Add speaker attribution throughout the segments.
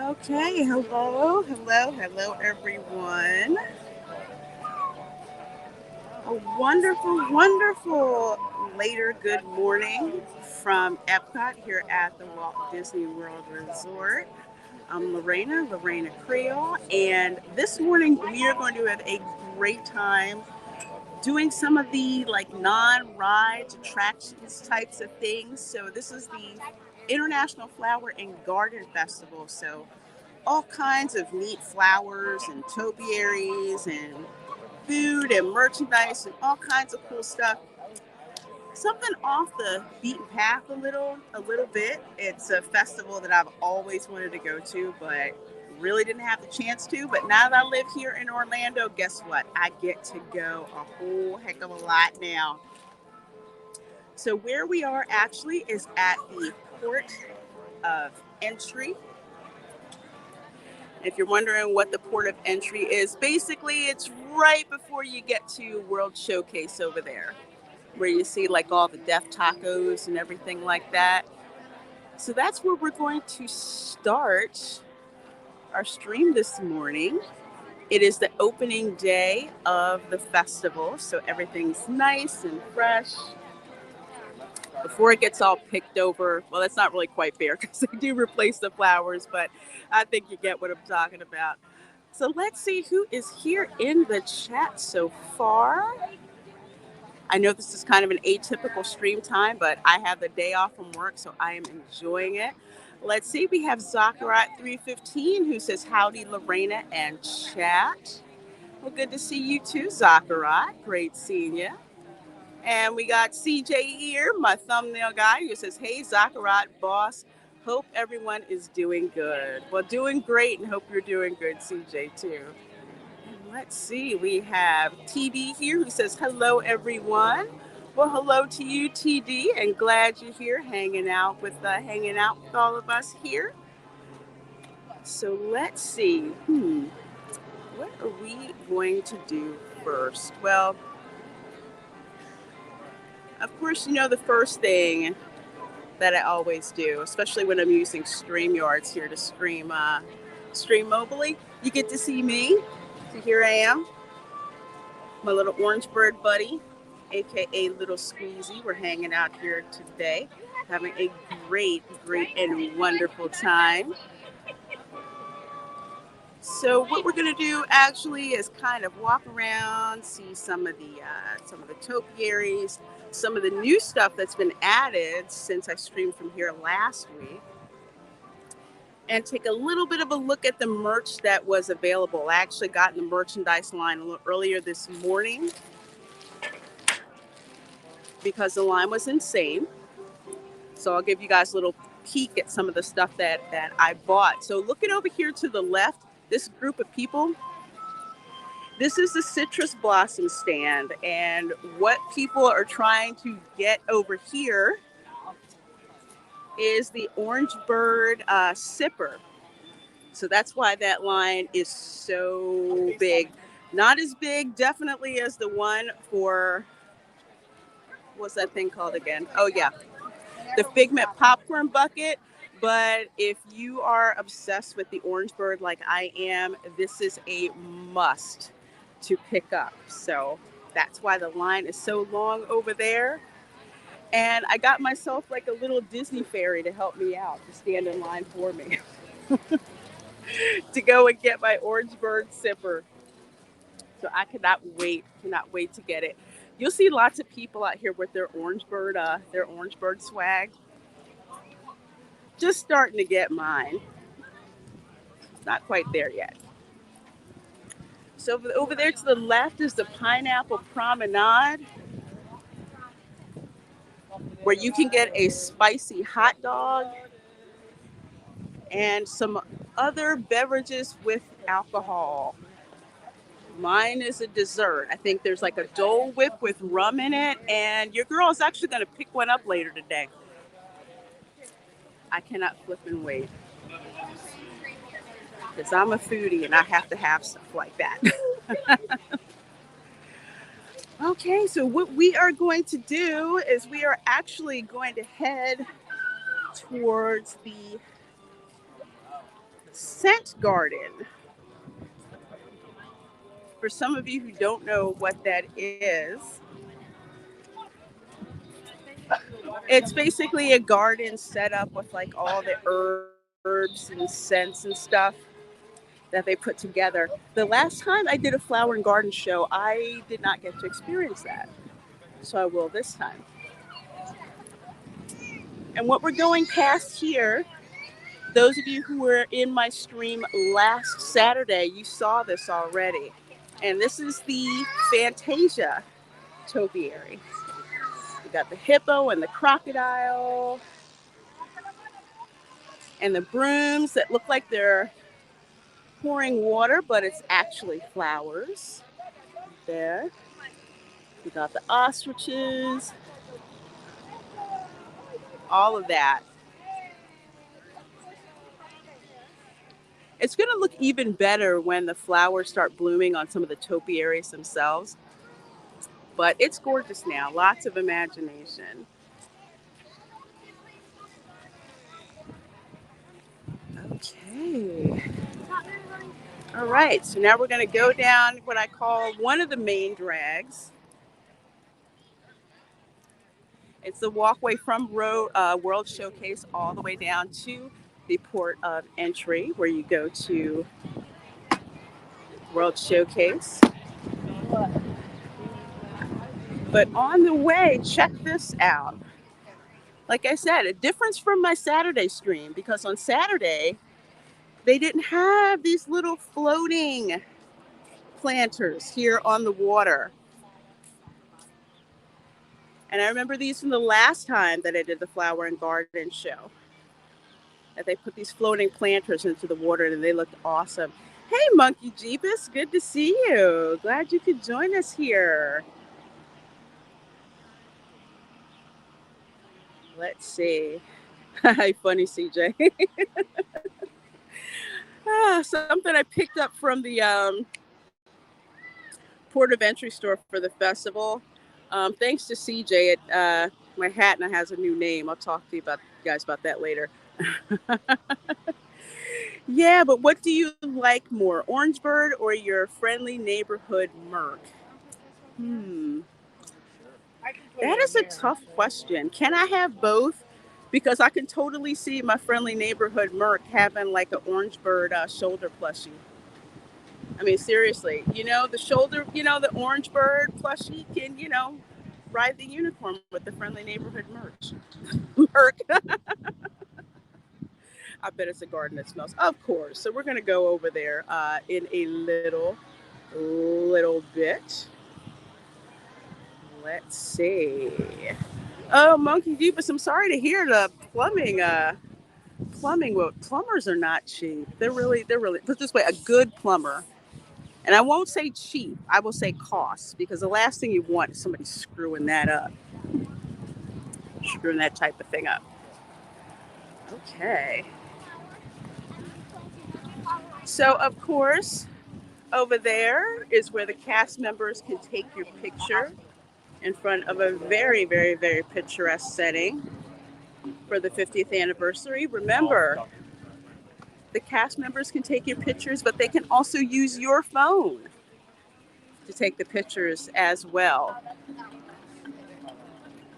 Speaker 1: Okay, hello, everyone. A wonderful later good morning from EPCOT here at the Walt Disney World Resort. I'm Reina Creole, and this morning we are going to have a great time doing some of the like non-rides, attractions types of things. So this is the International Flower and Garden Festival. So all kinds of neat flowers and topiaries and food and merchandise and all kinds of cool stuff. Something off the beaten path a little bit. It's a festival that I've always wanted to go to, but really didn't have the chance to. But now that I live here in Orlando, guess what? I get to go a whole heck of a lot now. So where we are actually is at the port of entry. If you're wondering what the port of entry is, basically it's right before you get to World Showcase over there, where you see like all the deaf tacos and everything like that. So that's where we're going to start our stream this morning. It is the opening day of the festival, so everything's nice and fresh before it gets all picked over. Well, that's not really quite fair because they do replace the flowers, but I think you get what I'm talking about. So let's see who is here in the chat so far. I know this is kind of an atypical stream time, but I have the day off from work, so I am enjoying it. Let's see, we have Zachariah315 who says, howdy, Lorena and chat. Well, good to see you too, Zachariah. Great seeing you. And we got CJ here, my thumbnail guy, who says, hey, Zachariah, boss. Hope everyone is doing good. Well, doing great, and hope you're doing good, CJ, too. Let's see, we have TD here who says, hello, everyone. Well, hello to you, TD, and glad you're here hanging out with all of us here. So let's see, what are we going to do first? Well, of course, you know the first thing that I always do, especially when I'm using StreamYards here to stream mobily. You get to see me. So here I am, my little Orangeburg buddy, aka Little Squeezy. We're hanging out here today, having a great and wonderful time. So what we're gonna do actually is kind of walk around, see some of the topiaries, some of the new stuff that's been added since I streamed from here last week, and take a little bit of a look at the merch that was available. I actually got in the merchandise line a little earlier this morning because the line was insane. So I'll give you guys a little peek at some of the stuff that I bought. So looking over here to the left, this group of people, this is the citrus blossom stand. And what people are trying to get over here is the Orangeburg sipper. So that's why that line is so big. Not as big, definitely, as the one for, what's that thing called again? Oh, yeah, the Figment popcorn bucket. But if you are obsessed with the Orangeburg like I am, this is a must to pick up. So that's why the line is so long over there. And I got myself like a little Disney fairy to help me out, to stand in line for me to go and get my Orangeburg sipper. So I cannot wait to get it. You'll see lots of people out here with their Orangeburg swag. Just starting to get mine. Not quite there yet. So over there to the left is the Pineapple Promenade, where you can get a spicy hot dog and some other beverages with alcohol. Mine is a dessert. I think there's like a Dole Whip with rum in it, and your girl is actually going to pick one up later today. I cannot flip and wait, because I'm a foodie and I have to have stuff like that. Okay, so what we are going to do is we are actually going to head towards the scent garden. For some of you who don't know what that is, it's basically a garden set up with like all the herbs and scents and stuff that they put together. The last time I did a flower and garden show, I did not get to experience that. So I will this time. And what we're going past here, those of you who were in my stream last Saturday, you saw this already. And this is the Fantasia topiary. We got the hippo and the crocodile and the brooms that look like they're pouring water, but it's actually flowers. There. We got the ostriches, all of that. It's going to look even better when the flowers start blooming on some of the topiaries themselves. But it's gorgeous now, lots of imagination. Okay. All right, so now we're going to go down what I call one of the main drags. It's the walkway from World Showcase all the way down to the port of entry where you go to World Showcase. But on the way, check this out. Like I said, a difference from my Saturday stream, because on Saturday, they didn't have these little floating planters here on the water. And I remember these from the last time that I did the flower and garden show. That they put these floating planters into the water and they looked awesome. Hey, Monkey Jeebus, good to see you. Glad you could join us here. Let's see. Funny, CJ. Something I picked up from the port of entry store for the festival. Thanks to CJ, my hat now has a new name. I'll talk to you guys about that later. Yeah, but what do you like more, Orangeburg or your friendly neighborhood Merc? That is a tough question. Can I have both? Because I can totally see my friendly neighborhood Merc having like an Orangeburg shoulder plushie. I mean, seriously, the shoulder, the Orangeburg plushie can, ride the unicorn with the friendly neighborhood Merc. I bet it's a garden that smells. Of course. So we're going to go over there in a little bit. Let's see. Oh, Monkey Deepest, I'm sorry to hear the plumbing. Well, plumbers are not cheap. They're really, put it this way, a good plumber. And I won't say cheap. I will say cost, because the last thing you want is somebody screwing that type of thing up. Okay. So, of course, over there is where the cast members can take your picture in front of a very, very, very picturesque setting for the 50th anniversary. Remember, the cast members can take your pictures, but they can also use your phone to take the pictures as well,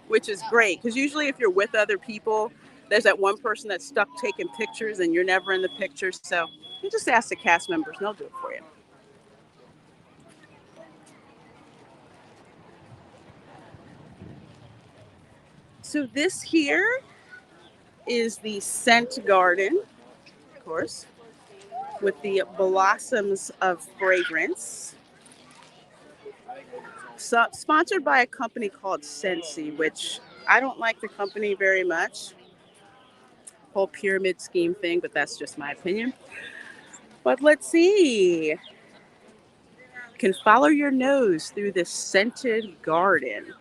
Speaker 1: which is great, because usually if you're with other people, there's that one person that's stuck taking pictures and you're never in the picture. So you just ask the cast members and they'll do it for you. So this here is the scent garden, of course, with the blossoms of fragrance. So, sponsored by a company called Scentsy, which I don't like the company very much. Whole pyramid scheme thing, but that's just my opinion. But let's see. You can follow your nose through this scented garden.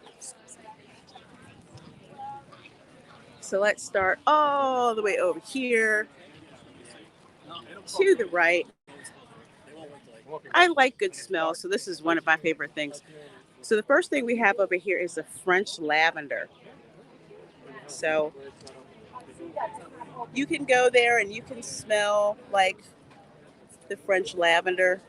Speaker 1: So let's start all the way over here to the right. I like good smell, so this is one of my favorite things. So the first thing we have over here is the French lavender. So You can go there and you can smell like the French lavender.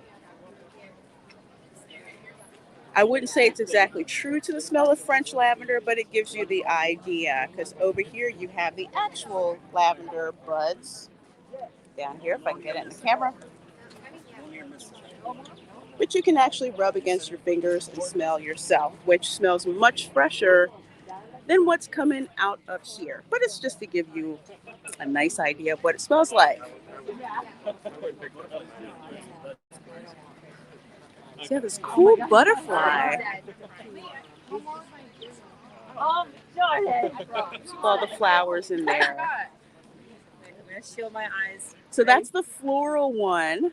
Speaker 1: I wouldn't say it's exactly true to the smell of French lavender, but it gives you the idea. Because over here you have the actual lavender buds. Down here, if I can get it in the camera. Which you can actually rub against your fingers and smell yourself, which smells much fresher than what's coming out of here. But it's just to give you a nice idea of what it smells like. So you have this cool butterfly. All the flowers in there.
Speaker 2: I'm gonna shield my eyes.
Speaker 1: So that's the floral one.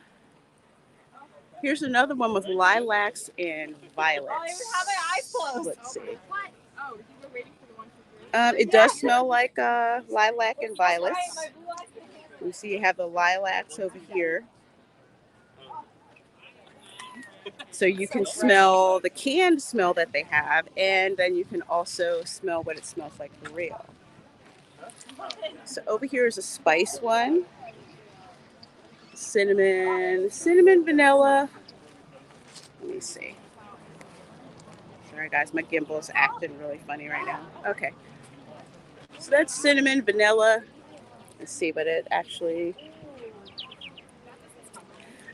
Speaker 1: Here's another one with lilacs and violets.
Speaker 2: I don't even have my eyes closed.
Speaker 1: Let's see.
Speaker 2: What? Oh, you were waiting for the one for
Speaker 1: It does smell like lilac and violets. You see you have the lilacs over here. So you can smell the canned smell that they have, and then you can also smell what it smells like for real. So over here is a spice one. Cinnamon, vanilla. Let me see. Sorry guys, my gimbal is acting really funny right now. Okay. So that's cinnamon, vanilla. Let's see what it actually...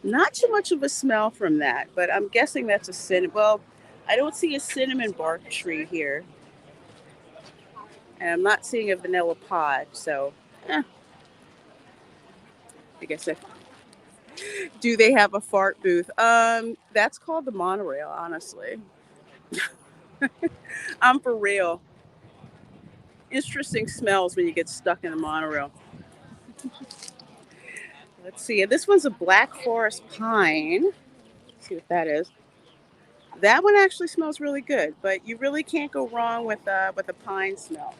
Speaker 1: Not too much of a smell from that, but I'm guessing that's a cinnamon. Well, I don't see a cinnamon bark tree here. And I'm not seeing a vanilla pod, so I guess if... Do they have a fart booth? That's called the monorail, honestly. I'm for real. Interesting smells when you get stuck in the monorail. Let's see. This one's a black forest pine. Let's see what that is. That one actually smells really good, but you really can't go wrong with a pine smell.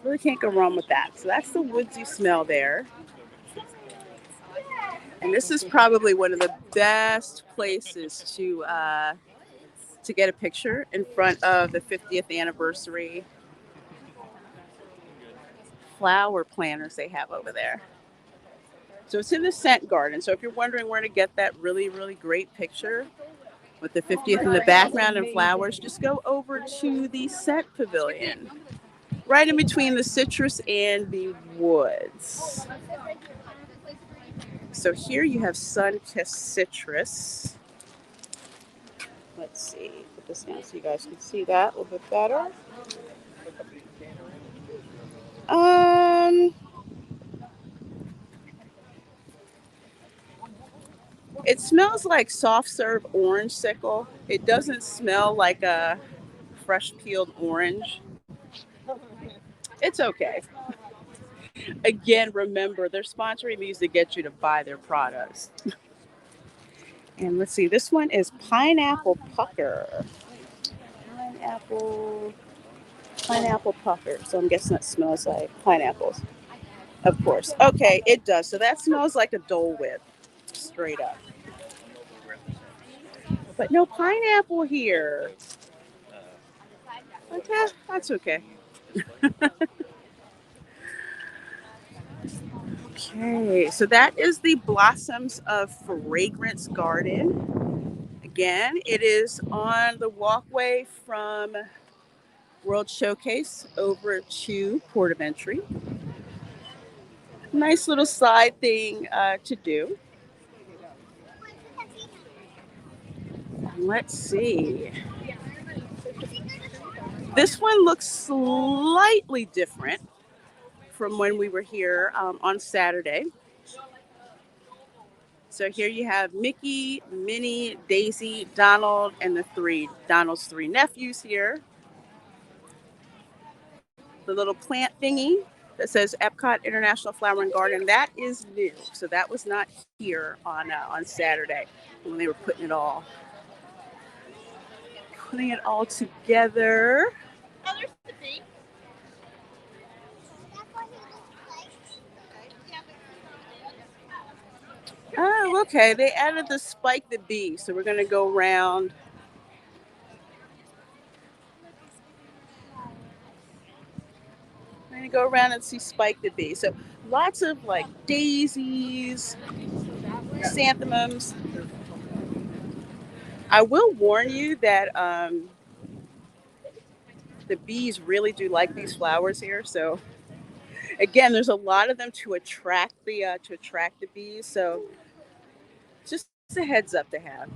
Speaker 1: Really can't go wrong with that. So that's the woodsy smell there. And this is probably one of the best places to get a picture in front of the 50th anniversary flower planters they have over there. So it's in the scent garden. So if you're wondering where to get that really, really great picture with the 50th in the background and flowers, just go over to the scent pavilion, right in between the citrus and the woods. So here you have sun-kissed citrus. Let's see, put this down so you guys can see that a little bit better. It smells like soft serve orange sickle. It doesn't smell like a fresh peeled orange. It's okay. Again, remember, they're sponsoring these to get you to buy their products. And let's see, this one is pineapple pucker. Pineapple pucker. So I'm guessing that smells like pineapples. Of course. Okay, it does. So that smells like a Dole Whip, straight up. But no pineapple here. Okay, that's okay. Okay, so that is the Blossoms of Fragrance Garden. Again, it is on the walkway from World Showcase over to Port of Entry. Nice little side thing to do. Let's see. This one looks slightly different from when we were here on Saturday. So here you have Mickey, Minnie, Daisy, Donald, and Donald's three nephews here. The little plant thingy that says EPCOT International Flower and Garden, that is new. So that was not here on Saturday when they were putting it all together. Oh, okay. They added the Spike the Bee, so we're going to go around. go around and see Spike the Bee. So lots of like daisies, chrysanthemums. I will warn you that the bees really do like these flowers here. So again, there's a lot of them to attract the bees. So just a heads up to have.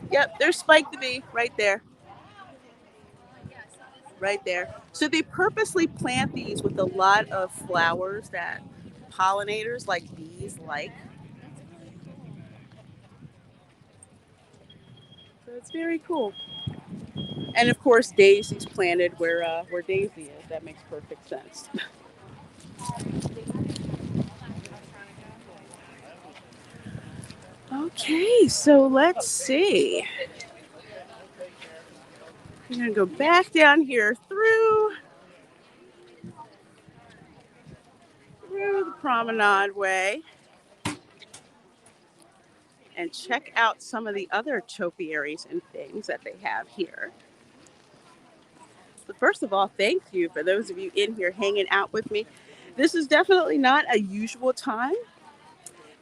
Speaker 1: Yep, there's Spike the Bee right there. Right there. So they purposely plant these with a lot of flowers that pollinators like bees like. So it's very cool. And of course, Daisy's planted where Daisy is. That makes perfect sense. Okay, so let's see. We're gonna go back down here through the promenade way and check out some of the other topiaries and things that they have here. But first of all, thank you for those of you in here hanging out with me. This is definitely not a usual time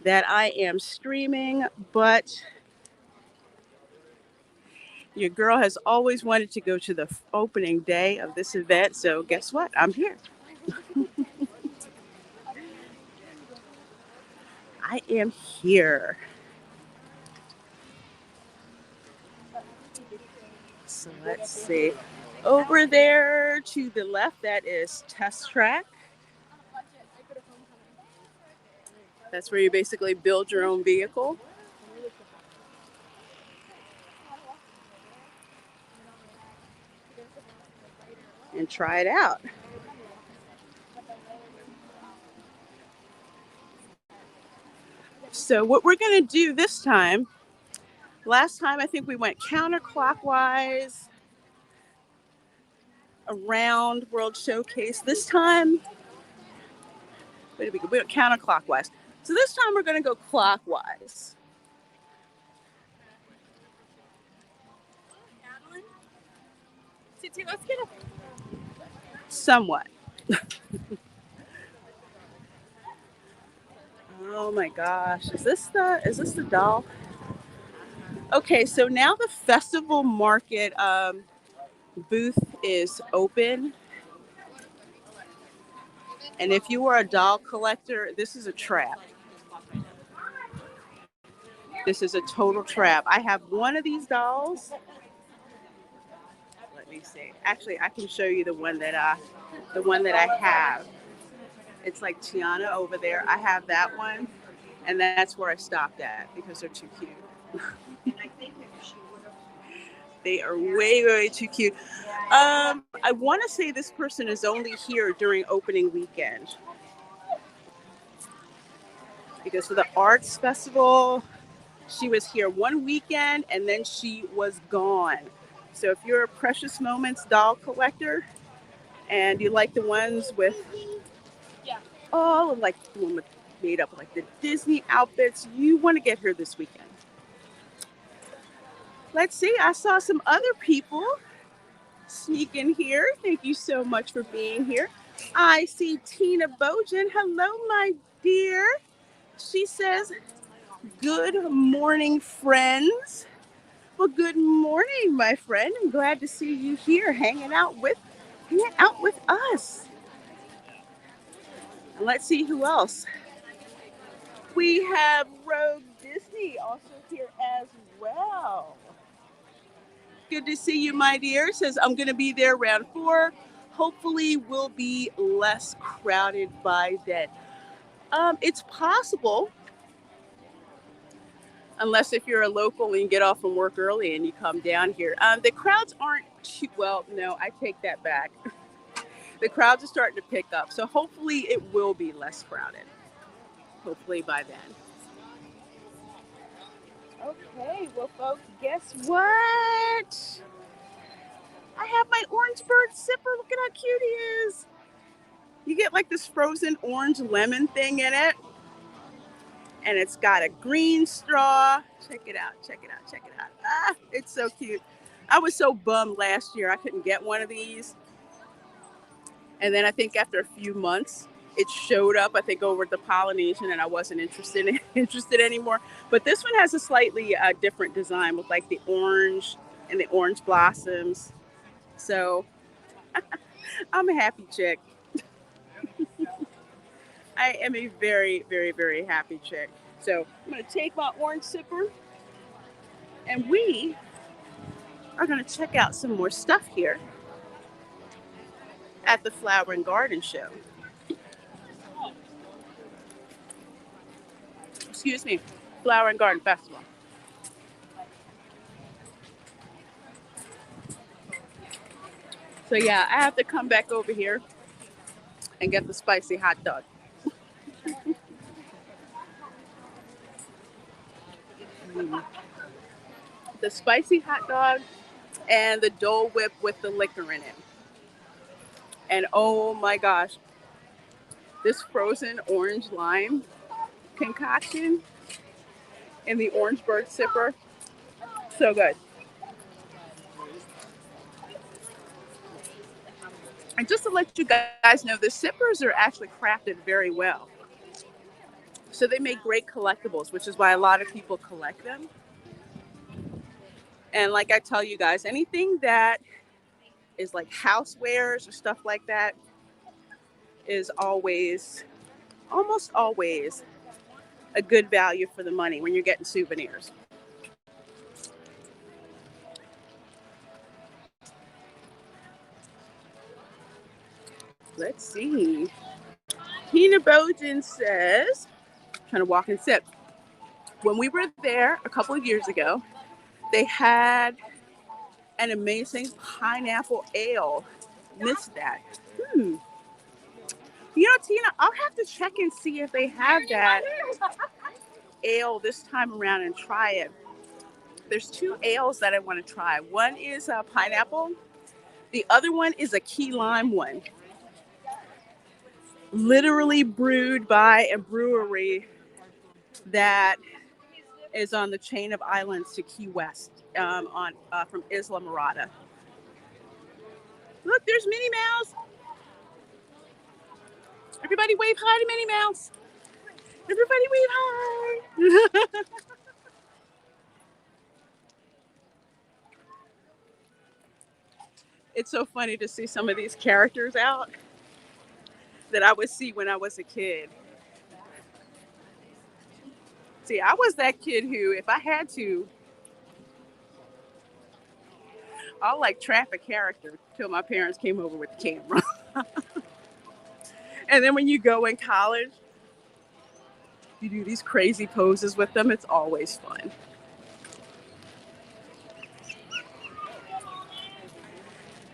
Speaker 1: that I am streaming, but your girl has always wanted to go to the opening day of this event, so guess what? I'm here. I am here. So let's see. Over there to the left, that is Test Track. That's where you basically build your own vehicle. And try it out. So what we're going to do this time, last time I think we went counterclockwise around World Showcase. This time, we went counterclockwise. So this time we're going to go clockwise.
Speaker 2: Let's get a
Speaker 1: Somewhat. Oh my gosh, is this the doll? Okay, so now the festival market booth is open. And if you are a doll collector, this is a trap. This is a total trap. I have one of these dolls. Let me see. Actually, I can show you the one that I have. It's like Tiana over there. I have that one, and that's where I stopped at because they're too cute. They are way, way too cute. I want to say this person is only here during opening weekend because for the arts festival, she was here one weekend and then she was gone. So if you're a Precious Moments doll collector and you like the ones with all of like the one with made up like the Disney outfits, you want to get her this weekend. Let's see, I saw some other people sneak in here. Thank you so much for being here. I see Tina Bojan. Hello, my dear. She says, good morning, friends. Well, good morning, my friend. I'm glad to see you here hanging out with us. And let's see who else. We have Rogue Disney also here as well. Good to see you, my dear. Says, I'm going to be there around 4. Hopefully, we'll be less crowded by then. It's possible, unless if you're a local and you get off from work early and you come down here. The crowds aren't too, well, no, I take that back. The crowds are starting to pick up. So hopefully it will be less crowded. Hopefully by then. Okay, well, folks, guess what? I have my Orangeburg sipper. Look at how cute he is. You get like this frozen orange lemon thing in it. And it's got a green straw. Check it out. Ah, it's so cute. I was so bummed last year I couldn't get one of these. And then I think after a few months, it showed up, I think, over the Polynesian, and I wasn't interested anymore. But this one has a slightly different design with like the orange and the orange blossoms. So I'm a happy chick. I am a very, very, very happy chick. So I'm going to take my orange sipper, and we are going to check out some more stuff here at the Flower and Garden Show. Excuse me, Flower and Garden Festival. So yeah, I have to come back over here and get the spicy hot dog. The spicy hot dog and the Dole Whip with the liquor in it. And oh my gosh, this frozen orange lime concoction in the Orangeburg sipper, so good. And just to let you guys know, the sippers are actually crafted very well. So they make great collectibles, which is why a lot of people collect them. And like I tell you guys, anything that is like housewares or stuff like that is almost always a good value for the money when you're getting souvenirs. Let's see. Tina Bojan says, trying to walk and sip. When we were there a couple of years ago, they had an amazing pineapple ale. Missed that. You know, Tina, I'll have to check and see if they have that ale this time around and try it. There's two ales that I want to try. One is pineapple. The other one is a key lime one. Literally brewed by a brewery that is on the chain of islands to Key West, from Isla Morada. Look, there's Minnie Mouse. Everybody wave hi to Minnie Mouse. Everybody wave hi. It's so funny to see some of these characters out that I would see when I was a kid. See, I was that kid who, if I had to, I'll like trap a character till my parents came over with the camera. And then when you go in college, you do these crazy poses with them. It's always fun.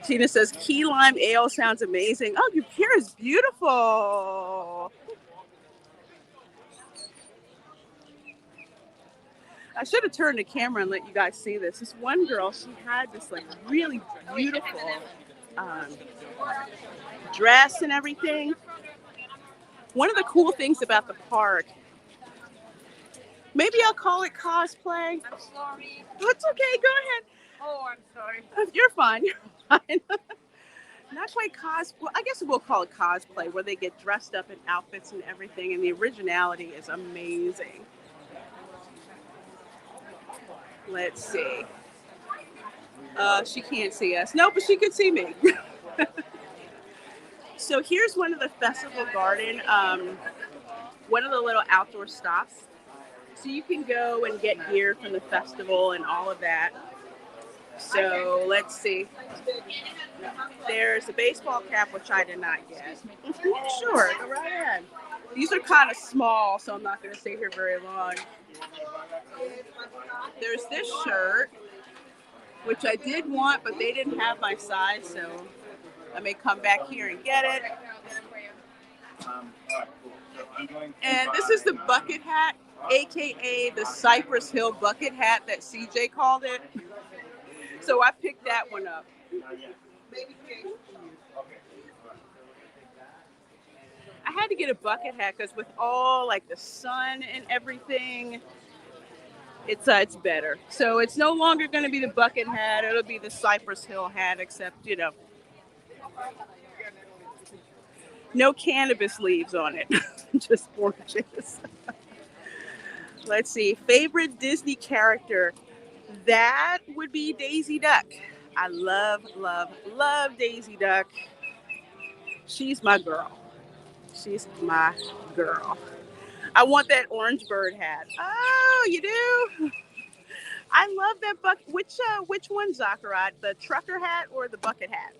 Speaker 1: Tina says, key lime ale sounds amazing. Oh, your hair is beautiful. I should have turned the camera and let you guys see this. This one girl, she had this like really beautiful dress and everything. One of the cool things about the park, maybe I'll call it cosplay.
Speaker 2: I'm sorry.
Speaker 1: That's okay, go ahead.
Speaker 2: Oh, I'm sorry.
Speaker 1: You're fine, you're fine. Not quite cosplay. I guess we'll call it cosplay, where they get dressed up in outfits and everything, and the originality is amazing. Let's see. She can't see us. No, but she can see me. So here's one of the festival garden, one of the little outdoor stops. So you can go and get gear from the festival and all of that. So let's see. There's a baseball cap, which I did not get. Sure, go right ahead. These are kind of small, so I'm not going to stay here very long. There's this shirt, which I did want, but they didn't have my size, so I may come back here and get it. And this is the bucket hat, aka the Cypress Hill bucket hat that CJ called it. So I picked that one up. I had to get a bucket hat because with all like the sun and everything, it's better. So it's no longer going to be the bucket hat. It'll be the Cypress Hill hat, except, you know, No cannabis leaves on it, just oranges. Let's see, favorite Disney character. That would be Daisy Duck. I love, love, love Daisy Duck. She's my girl. She's my girl. I want that Orangeburg hat. Oh, you do? I love that bucket. Which one, Zachariah? The trucker hat or the bucket hat?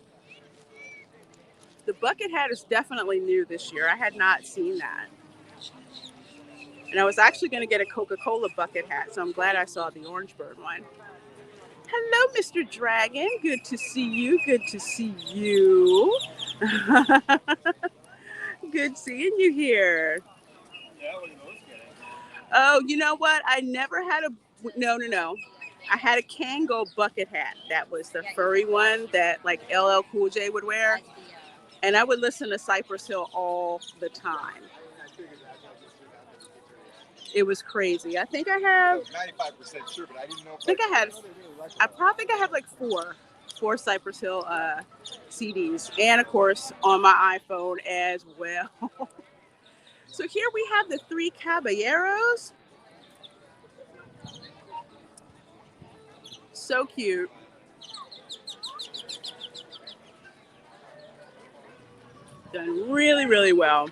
Speaker 1: The bucket hat is definitely new this year. I had not seen that. And I was actually going to get a Coca-Cola bucket hat, so I'm glad I saw the Orangeburg one. Hello, Mr. Dragon. Good to see you. Good to see you. Good seeing you here. Oh, you know what? I never had a... No. I had a Kango bucket hat. That was the furry one that like LL Cool J would wear. And I would listen to Cypress Hill all the time. It was crazy. I think I have...
Speaker 3: 95% sure, but I didn't know.
Speaker 1: I probably think I have like four Cypress Hill CDs. And of course on my iPhone as well. So here we have the Three Caballeros. So cute. Done really, really well.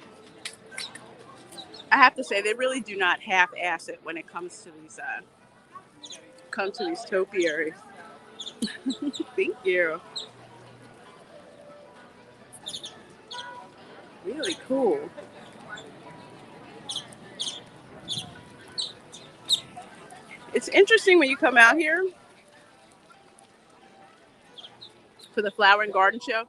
Speaker 1: I have to say, they really do not half-ass it when it comes to these topiaries. Thank you. Really cool. It's interesting when you come out here for the Flower and Garden Show.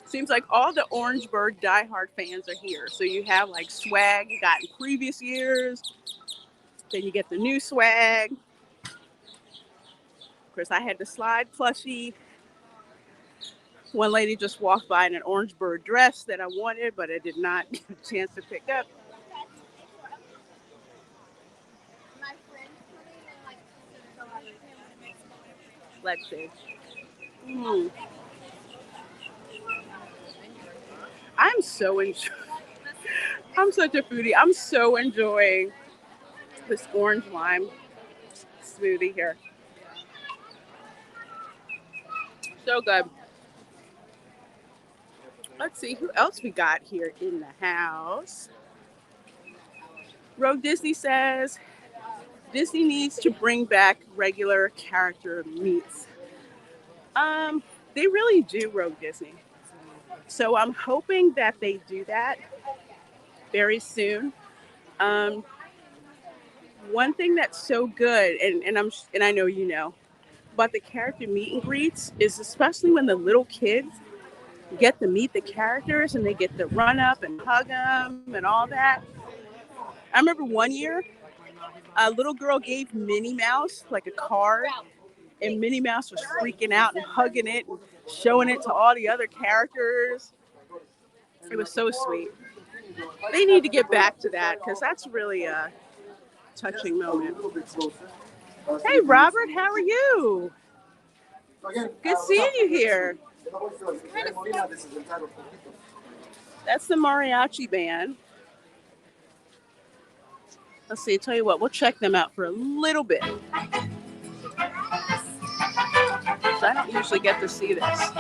Speaker 1: Seems like all the Orangeburg diehard fans are here. So you have like swag you got in previous years. Then you get the new swag. Of course, I had the slide plushie. One lady just walked by in an Orangeburg dress that I wanted, but I did not get a chance to pick up. Let's see. I'm such a foodie. I'm so enjoying this orange lime smoothie here. So good. Let's see who else we got here in the house. Rogue Disney says Disney needs to bring back regular character meets. They really do, Rogue Disney. So I'm hoping that they do that very soon. One thing that's so good, and I know you know, but the character meet and greets is especially when the little kids get to meet the characters and they get to run up and hug them and all that. I remember one year, a little girl gave Minnie Mouse like a card, and Minnie Mouse was freaking out and hugging it and showing it to all the other characters. It was so sweet. They need to get back to that because that's really a touching moment. Hey, Robert, how are you? Good seeing you here. That's the Mariachi Band. Let's see, tell you what, we'll check them out for a little bit. So I don't usually get to see this.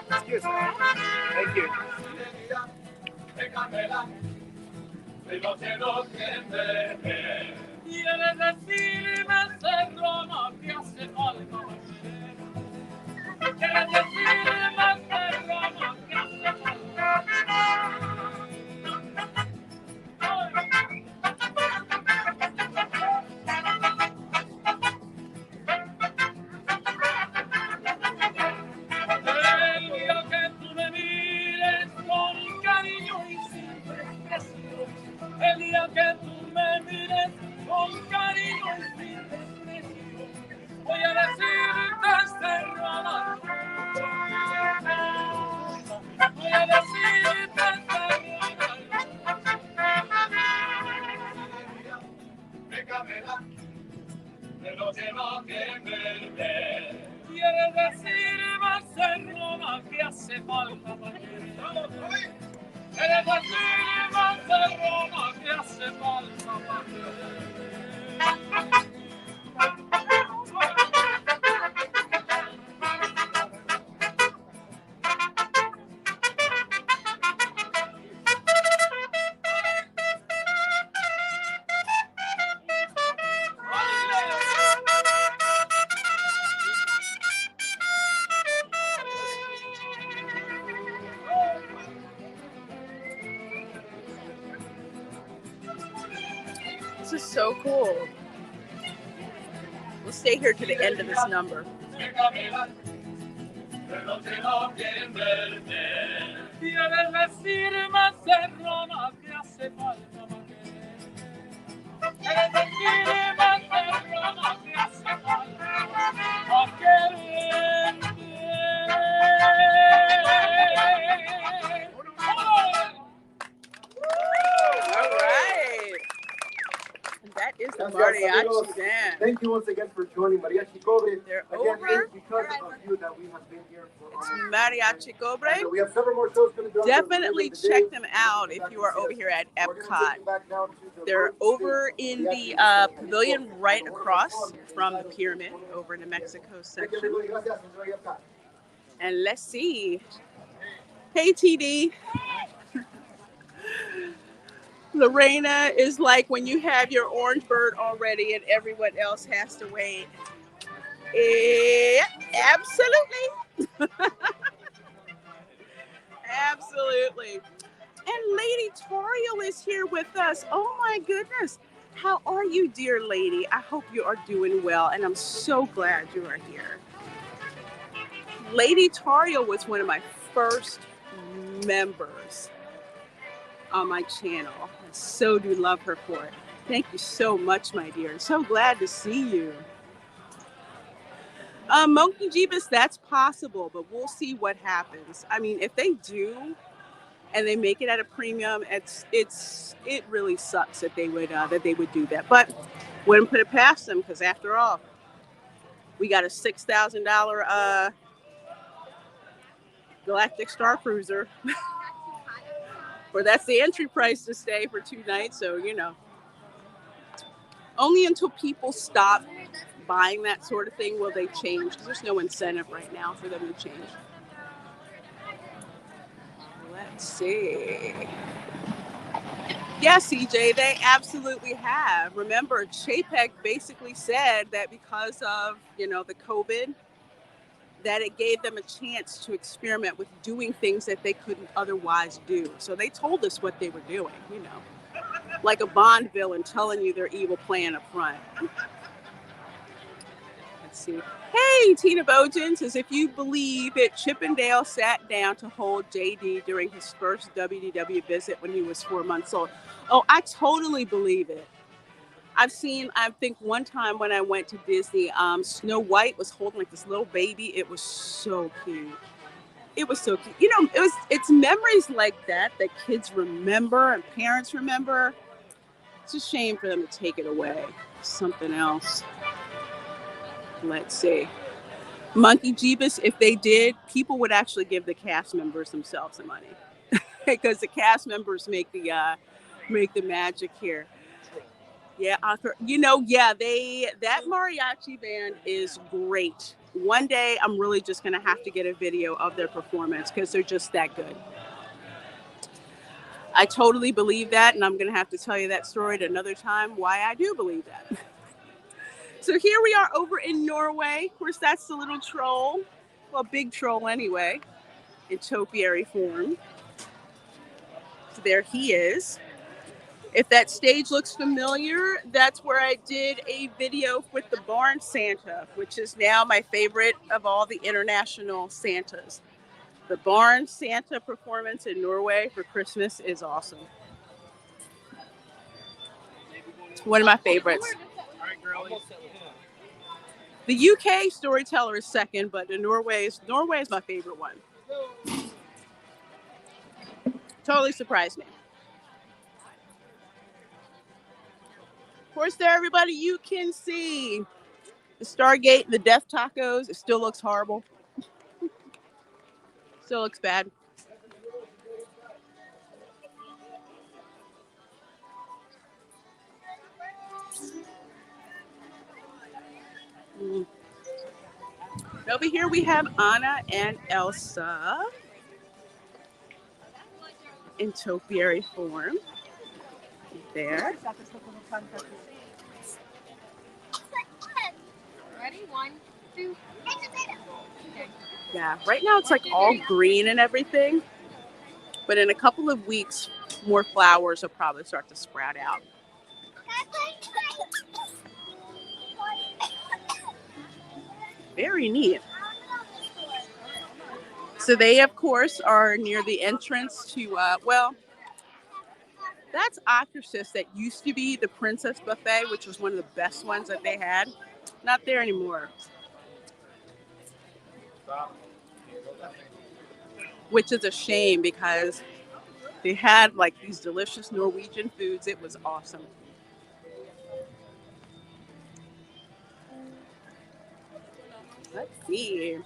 Speaker 3: Excuse me. Thank you.
Speaker 4: El día que tú me mires Pero que no quieren verte. Quiere decir más en Roma que hace falta para querer. Quiere decir más en Roma que hace falta para querer.
Speaker 1: This is so cool. We'll stay here to the end of this number.
Speaker 4: Pero que no quieren verte. Quiere decir más en Roma que hace falta para querer. Quiere decir más en Roma que hace falta para querer.
Speaker 1: All right. And that is the Mariachi Band.
Speaker 3: Thank you once again for joining Mariachi Cobre.
Speaker 1: They're
Speaker 3: Again,
Speaker 1: over.
Speaker 3: it's because of you that we have been here for
Speaker 1: It's
Speaker 3: almost-
Speaker 1: Mariachi Cobre.
Speaker 3: And we have several more shows coming down.
Speaker 1: Definitely check them out if you are over here at EPCOT. They're over in the pavilion right across from the pyramid over in the Mexico section. And let's see. Hey, TD. Lorena is like when you have your Orangeburg already and everyone else has to wait. Yeah, absolutely. Absolutely. And Lady Toriel is here with us. Oh my goodness. How are you, dear lady? I hope you are doing well, and I'm so glad you are here. Lady Toriel was one of my first members on my channel. I so do love her for it. Thank you so much, my dear. I'm so glad to see you. Monkey Jeebus, that's possible, but we'll see what happens. I mean, if they do, and they make it at a premium, it really sucks that they would do that. But wouldn't put it past them, because after all, we got a $6,000 Galactic Star Cruiser. Or that's the entry price to stay for 2 nights. So, you know, only until people stop buying that sort of thing will they change, because there's no incentive right now for them to change. Let's see. Yeah, CJ, they absolutely have. Remember, Chapek basically said that because of, you know, the COVID, that it gave them a chance to experiment with doing things that they couldn't otherwise do. So they told us what they were doing, you know, like a Bond villain telling you their evil plan up front. Let's see. Hey, Tina Bojan says, if you believe it, Chippendale sat down to hold JD during his first WDW visit when he was 4 months old. Oh, I totally believe it. I think one time when I went to Disney, Snow White was holding like this little baby. It was so cute. It was so cute. You know, it's memories like that kids remember and parents remember. It's a shame for them to take it away. Something else. Let's see. Monkey Jeebus, if they did, people would actually give the cast members themselves the money. Because the cast members make the magic here. Yeah, you know, yeah, that Mariachi Band is great. One day, I'm really just going to have to get a video of their performance because they're just that good. I totally believe that, and I'm going to have to tell you that story at another time, why I do believe that. So here we are over in Norway. Of course, that's the little troll. Well, big troll anyway, in topiary form. So there he is. If that stage looks familiar, that's where I did a video with the Barn Santa, which is now my favorite of all the international Santas. The Barn Santa performance in Norway for Christmas is awesome. One of my favorites. The UK storyteller is second, but Norway is my favorite one. Totally surprised me. course, there, everybody, you can see the Stargate, the Death Tacos. It still looks horrible. Still looks bad. Over here we have Anna and Elsa in topiary form. There.
Speaker 2: Ready? 1, 2.
Speaker 1: Yeah, right now it's like all green and everything. But in a couple of weeks, more flowers will probably start to sprout out. Very neat. So they, of course, are near the entrance to, well, that's Ocrasis. That used to be the Princess Buffet, which was one of the best ones that they had. Not there anymore. Which is a shame because they had like these delicious Norwegian foods. It was awesome. Let's see.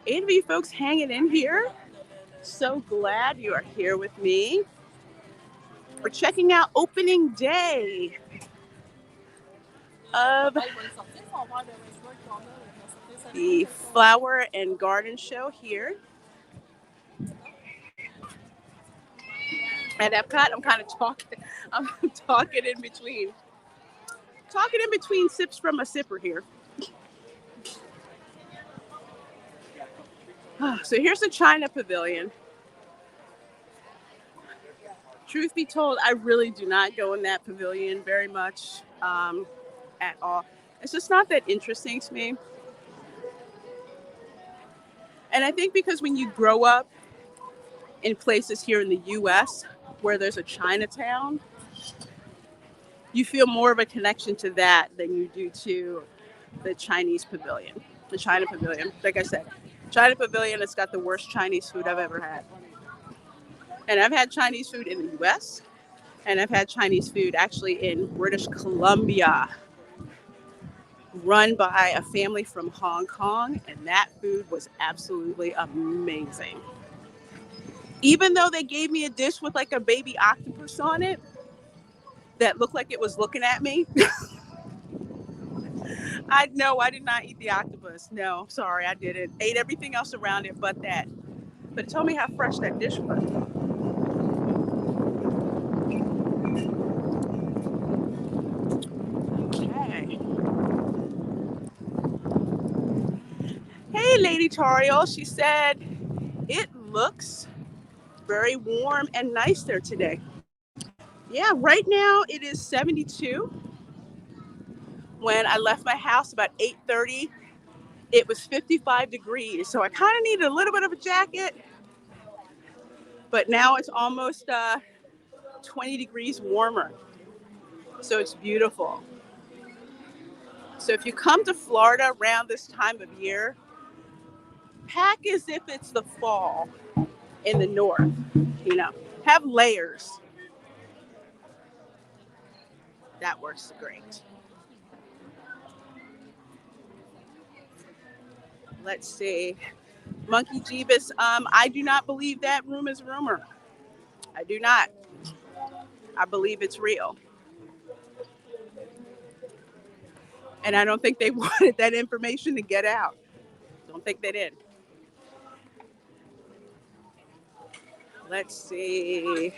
Speaker 1: 8 of you folks hanging in here. So glad you are here with me. We're checking out opening day of the Flower and Garden Show here at EPCOT. I'm kind of talking. I'm talking in between sips from a sipper here. So here's the China Pavilion. Truth be told, I really do not go in that pavilion very much at all. It's just not that interesting to me. And I think because when you grow up in places here in the U.S. where there's a Chinatown, you feel more of a connection to that than you do to the Chinese Pavilion, the China Pavilion. Like I said, China Pavilion has got the worst Chinese food I've ever had. And I've had Chinese food in the U.S. and I've had Chinese food actually in British Columbia, run by a family from Hong Kong, and that food was absolutely amazing. Even though they gave me a dish with like a baby octopus on it that looked like it was looking at me. I did not eat the octopus. No, sorry, I didn't. Ate everything else around it but that. But it told me how fresh that dish was. Okay. Hey, Lady Toriel. She said, it looks very warm and nice there today. Yeah, right now it is 72. When I left my house about 8:30, it was 55 degrees. So I kind of needed a little bit of a jacket. But now it's almost 20 degrees warmer. So it's beautiful. So if you come to Florida around this time of year, pack as if it's the fall in the north. You know, have layers. That works great. Let's see. Monkey Jeebus, I do not believe that room is a rumor. I do not. I believe it's real. And I don't think they wanted that information to get out. Don't think they did. Let's see.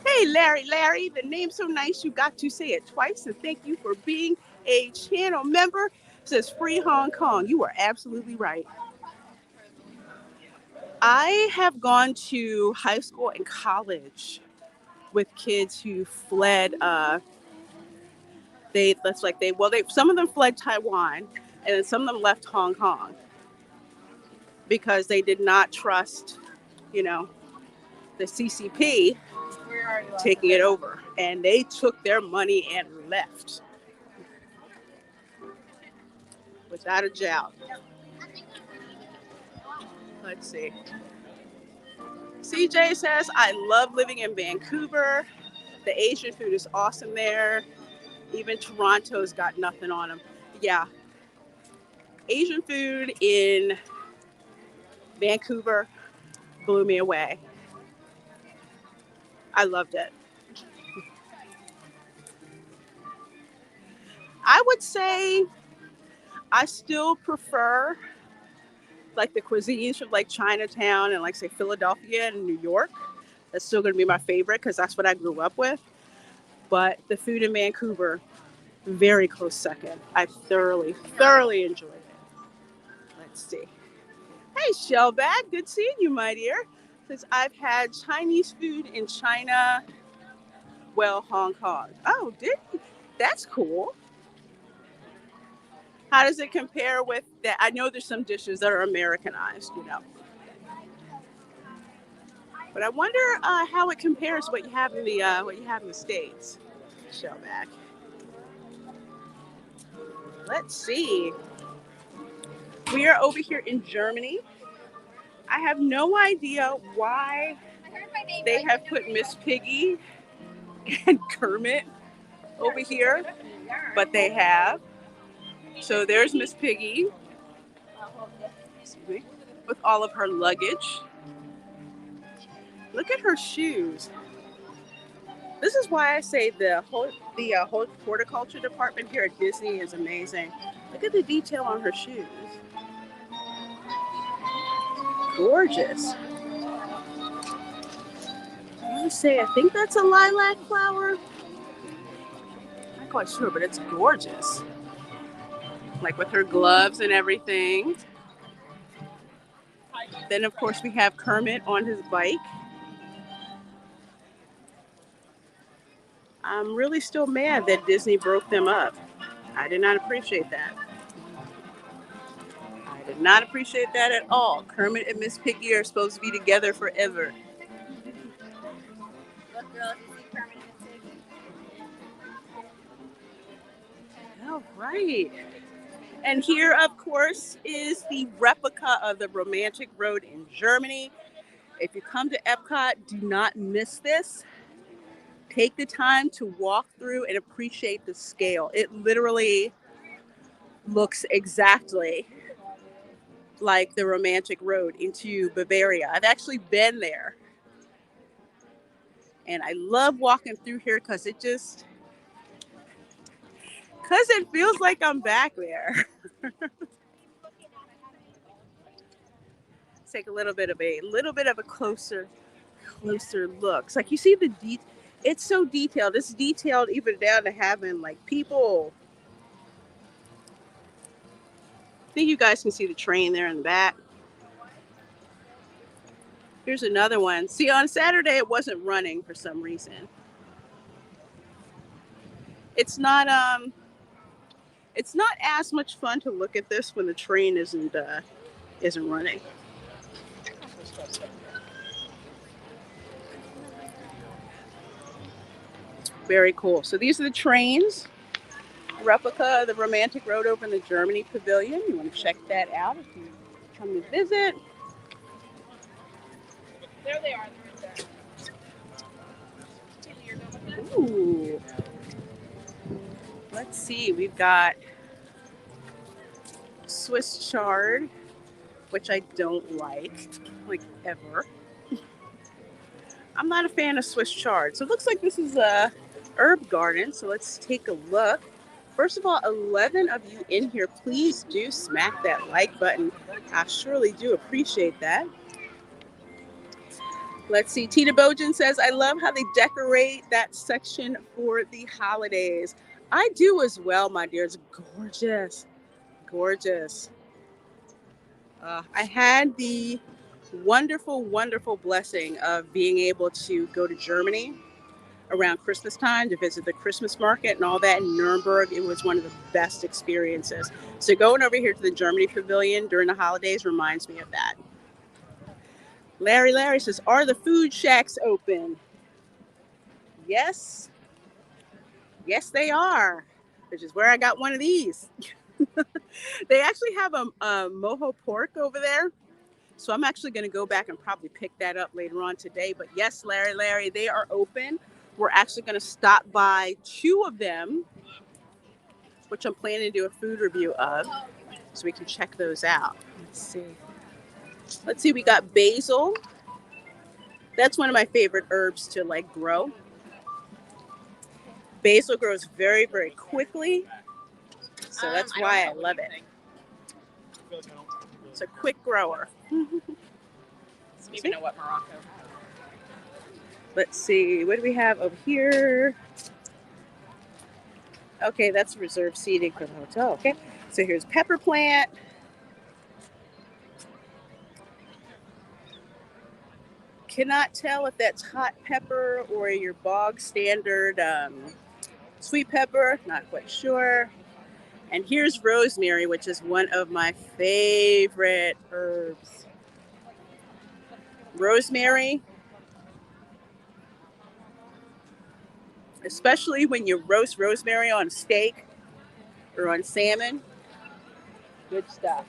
Speaker 1: Hey, Larry, the name's so nice you got to say it twice. And thank you for being a channel member. It says free Hong Kong. You are absolutely right. I have gone to high school and college with kids who fled. Some of them fled Taiwan, and then some of them left Hong Kong because they did not trust, the CCP taking it over, and they took their money and left without a doubt. Let's see. CJ says, I love living in Vancouver. The Asian food is awesome there. Even Toronto's got nothing on them. Yeah, Asian food in Vancouver blew me away. I loved it. I would say I still prefer like the cuisines from like Chinatown and like say Philadelphia and New York. That's still going to be my favorite because that's what I grew up with. But the food in Vancouver, very close second. I thoroughly enjoyed it. Let's see. Hey, Shellback, good seeing you, my dear. Since I've had Chinese food in China, well, Hong Kong. Oh, did you? That's cool. How does it compare with that? I know there's some dishes that are Americanized, you know. But I wonder how it compares to what you have in the States. Shellback. Let's see. We are over here in Germany. I have no idea why they have put Miss Piggy and Kermit over here, but they have. So there's Miss Piggy with all of her luggage. Look at her shoes. This is why I say the whole horticulture department here at Disney is amazing. Look at the detail on her shoes. Gorgeous. I want to say, I think that's a lilac flower. I'm not quite sure, but it's gorgeous. Like with her gloves and everything. Then, of course, we have Kermit on his bike. I'm really still mad that Disney broke them up. I did not appreciate that. I did not appreciate that at all. Kermit and Miss Piggy are supposed to be together forever.
Speaker 2: Look, girl, if you see Kermit and Miss Piggy.
Speaker 1: All right. And here, of course, is the replica of the Romantic Road in Germany. If you come to EPCOT, do not miss this. Take the time to walk through and appreciate the scale. It literally looks exactly like the Romantic Road into Bavaria. I've actually been there. And I love walking through here because it feels like I'm back there. Let's take a little bit of a closer look. It's like you see it's so detailed. It's detailed even down to having like people. I think you guys can see the train there in the back. Here's another one. See, on Saturday it wasn't running for some reason. It's not as much fun to look at this when the train isn't running. Very cool. So these are the trains. Replica of the Romantic Road over in the Germany Pavilion. You want to check that out if you come to visit.
Speaker 2: There they are. They're right there.
Speaker 1: Ooh. Let's see. We've got Swiss chard, which I don't like ever. I'm not a fan of Swiss chard. So it looks like this is a herb garden. So let's take a look. First of all, 11 of you in here, please do smack that like button. I surely do appreciate that. Let's see. Tina Bojan says, I love how they decorate that section for the holidays. I do as well, my dear. It's gorgeous. Gorgeous. I had the wonderful blessing of being able to go to Germany around Christmas time to visit the Christmas market and all that in Nuremberg. It was one of the best experiences. So going over here to the Germany Pavilion during the holidays reminds me of that. Larry says, are the food shacks open? Yes. Yes, they are, which is where I got one of these. They actually have a mojo pork over there. So I'm actually going to go back and probably pick that up later on today. But yes, Larry, they are open We're actually going to stop by 2 of them, which I'm planning to do a food review of, so we can check those out. Let's see. Let's see, we got basil. That's one of my favorite herbs to like grow. Basil grows very, very quickly, so that's why I love it. It's a quick grower.
Speaker 2: Don't even know what Morocco.
Speaker 1: Let's see, what do we have over here? Okay, that's reserved seating for the hotel. Okay, so here's pepper plant. Cannot tell if that's hot pepper or your bog standard sweet pepper. Not quite sure. And here's rosemary, which is one of my favorite herbs. Rosemary, especially when you roast rosemary on steak or on salmon. Good stuff.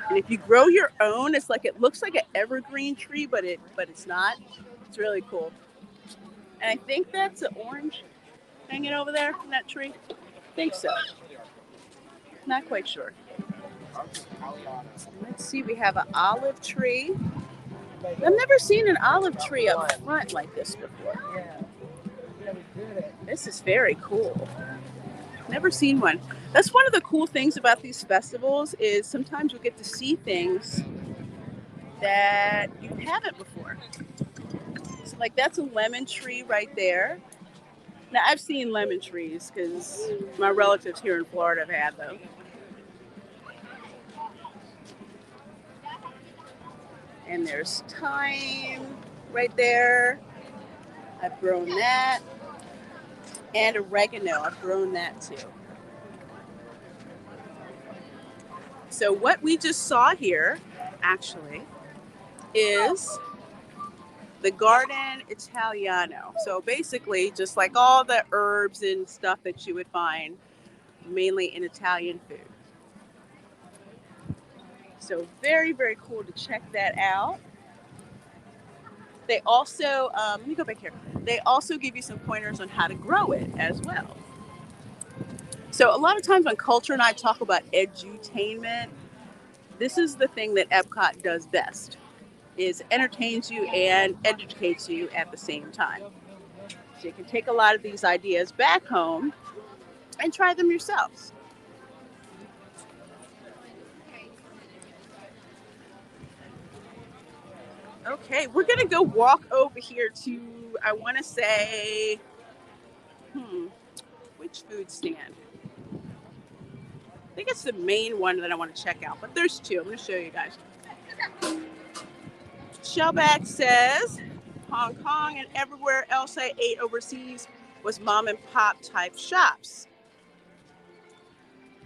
Speaker 1: And if you grow your own, it's like, it looks like an evergreen tree, but it's not. It's really cool. And I think that's an orange hanging over there from that tree. I think so. Not quite sure. Let's see, we have an olive tree. I've never seen an olive tree up front like this before. This is very cool. Never seen one. That's one of the cool things about these festivals is sometimes you get to see things that you haven't before. So like that's a lemon tree right there. Now I've seen lemon trees because my relatives here in Florida have had them. And there's thyme right there. I've grown that. And oregano, I've grown that too. So what we just saw here, actually, is the Garden Italiano. So basically, just like all the herbs and stuff that you would find mainly in Italian food. So very, very cool to check that out. They also, let me go back here. They also give you some pointers on how to grow it as well. So a lot of times when Culture and I talk about edutainment, this is the thing that EPCOT does best, is entertains you and educates you at the same time. So you can take a lot of these ideas back home and try them yourselves. Okay, we're gonna go walk over here to, I wanna say, which food stand? I think it's the main one that I want to check out, but there's 2. I'm gonna show you guys. Shellback says, Hong Kong and everywhere else I ate overseas was mom and pop type shops.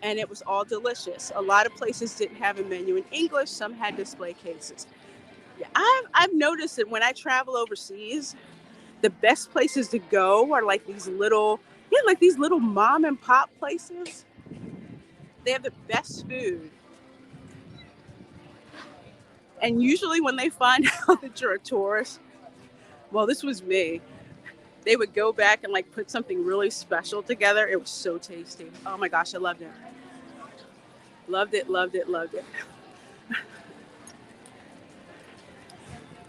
Speaker 1: And it was all delicious. A lot of places didn't have a menu in English, some had display cases. Yeah, I've noticed that when I travel overseas, the best places to go are like these little mom and pop places. They have the best food. And usually when they find out that you're a tourist, well, this was me, they would go back and like put something really special together. It was so tasty. Oh my gosh, I loved it. Loved it, loved it, loved it.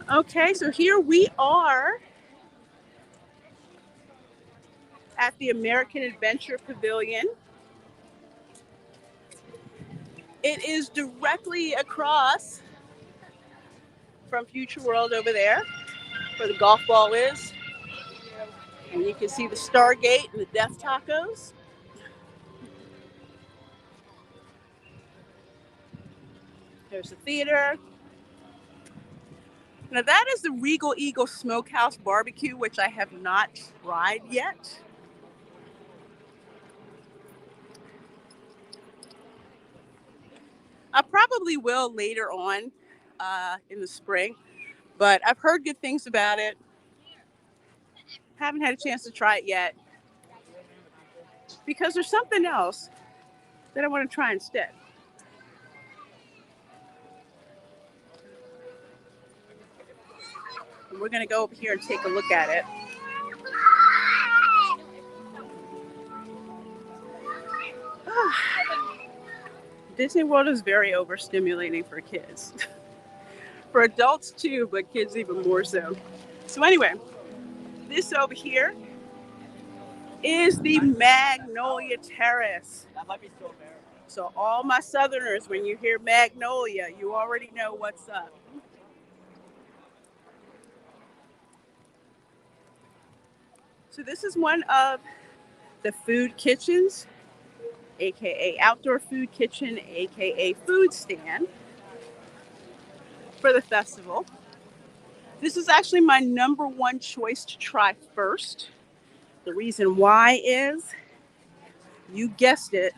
Speaker 1: Okay, so here we are at the American Adventure Pavilion. It is directly across from Future World over there, where the golf ball is. And you can see the Stargate and the Death Tacos. There's the theater. Now that is the Regal Eagle Smokehouse Barbecue, which I have not tried yet. I probably will later on in the spring, but I've heard good things about it. Haven't had a chance to try it yet because there's something else that I want to try instead. We're going to go over here and take a look at it. Disney World is very overstimulating for kids. For adults too, but kids even more so. So anyway, this over here is the Magnolia Terrace.
Speaker 2: That might be still there.
Speaker 1: So all my Southerners, when you hear Magnolia, you already know what's up. So this is one of the food kitchens, aka outdoor food kitchen, aka food stand for the festival. This is actually my number one choice to try first. The reason why is, you guessed it,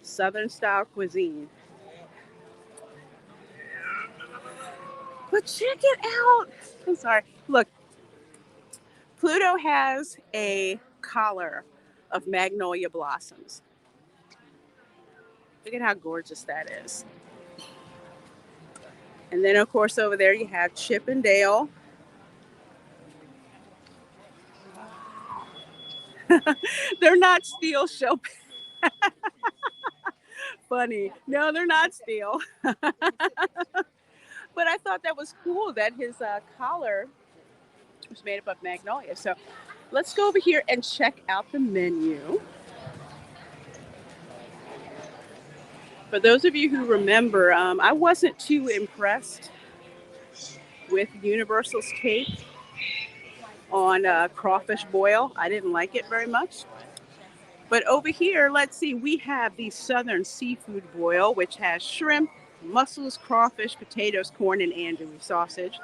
Speaker 1: Southern style cuisine. But check it out. I'm sorry. Look, Pluto has a collar of magnolia blossoms. Look at how gorgeous that is. And then, of course, over there you have Chip and Dale. They're not steel show. Funny. No, they're not steel. But I thought that was cool that his collar was made up of magnolia. So let's go over here and check out the menu. For those of you who remember, I wasn't too impressed with Universal's take on crawfish boil. I didn't like it very much. But over here, let's see, we have the Southern seafood boil, which has shrimp, mussels, crawfish, potatoes, corn, and andouille sausage.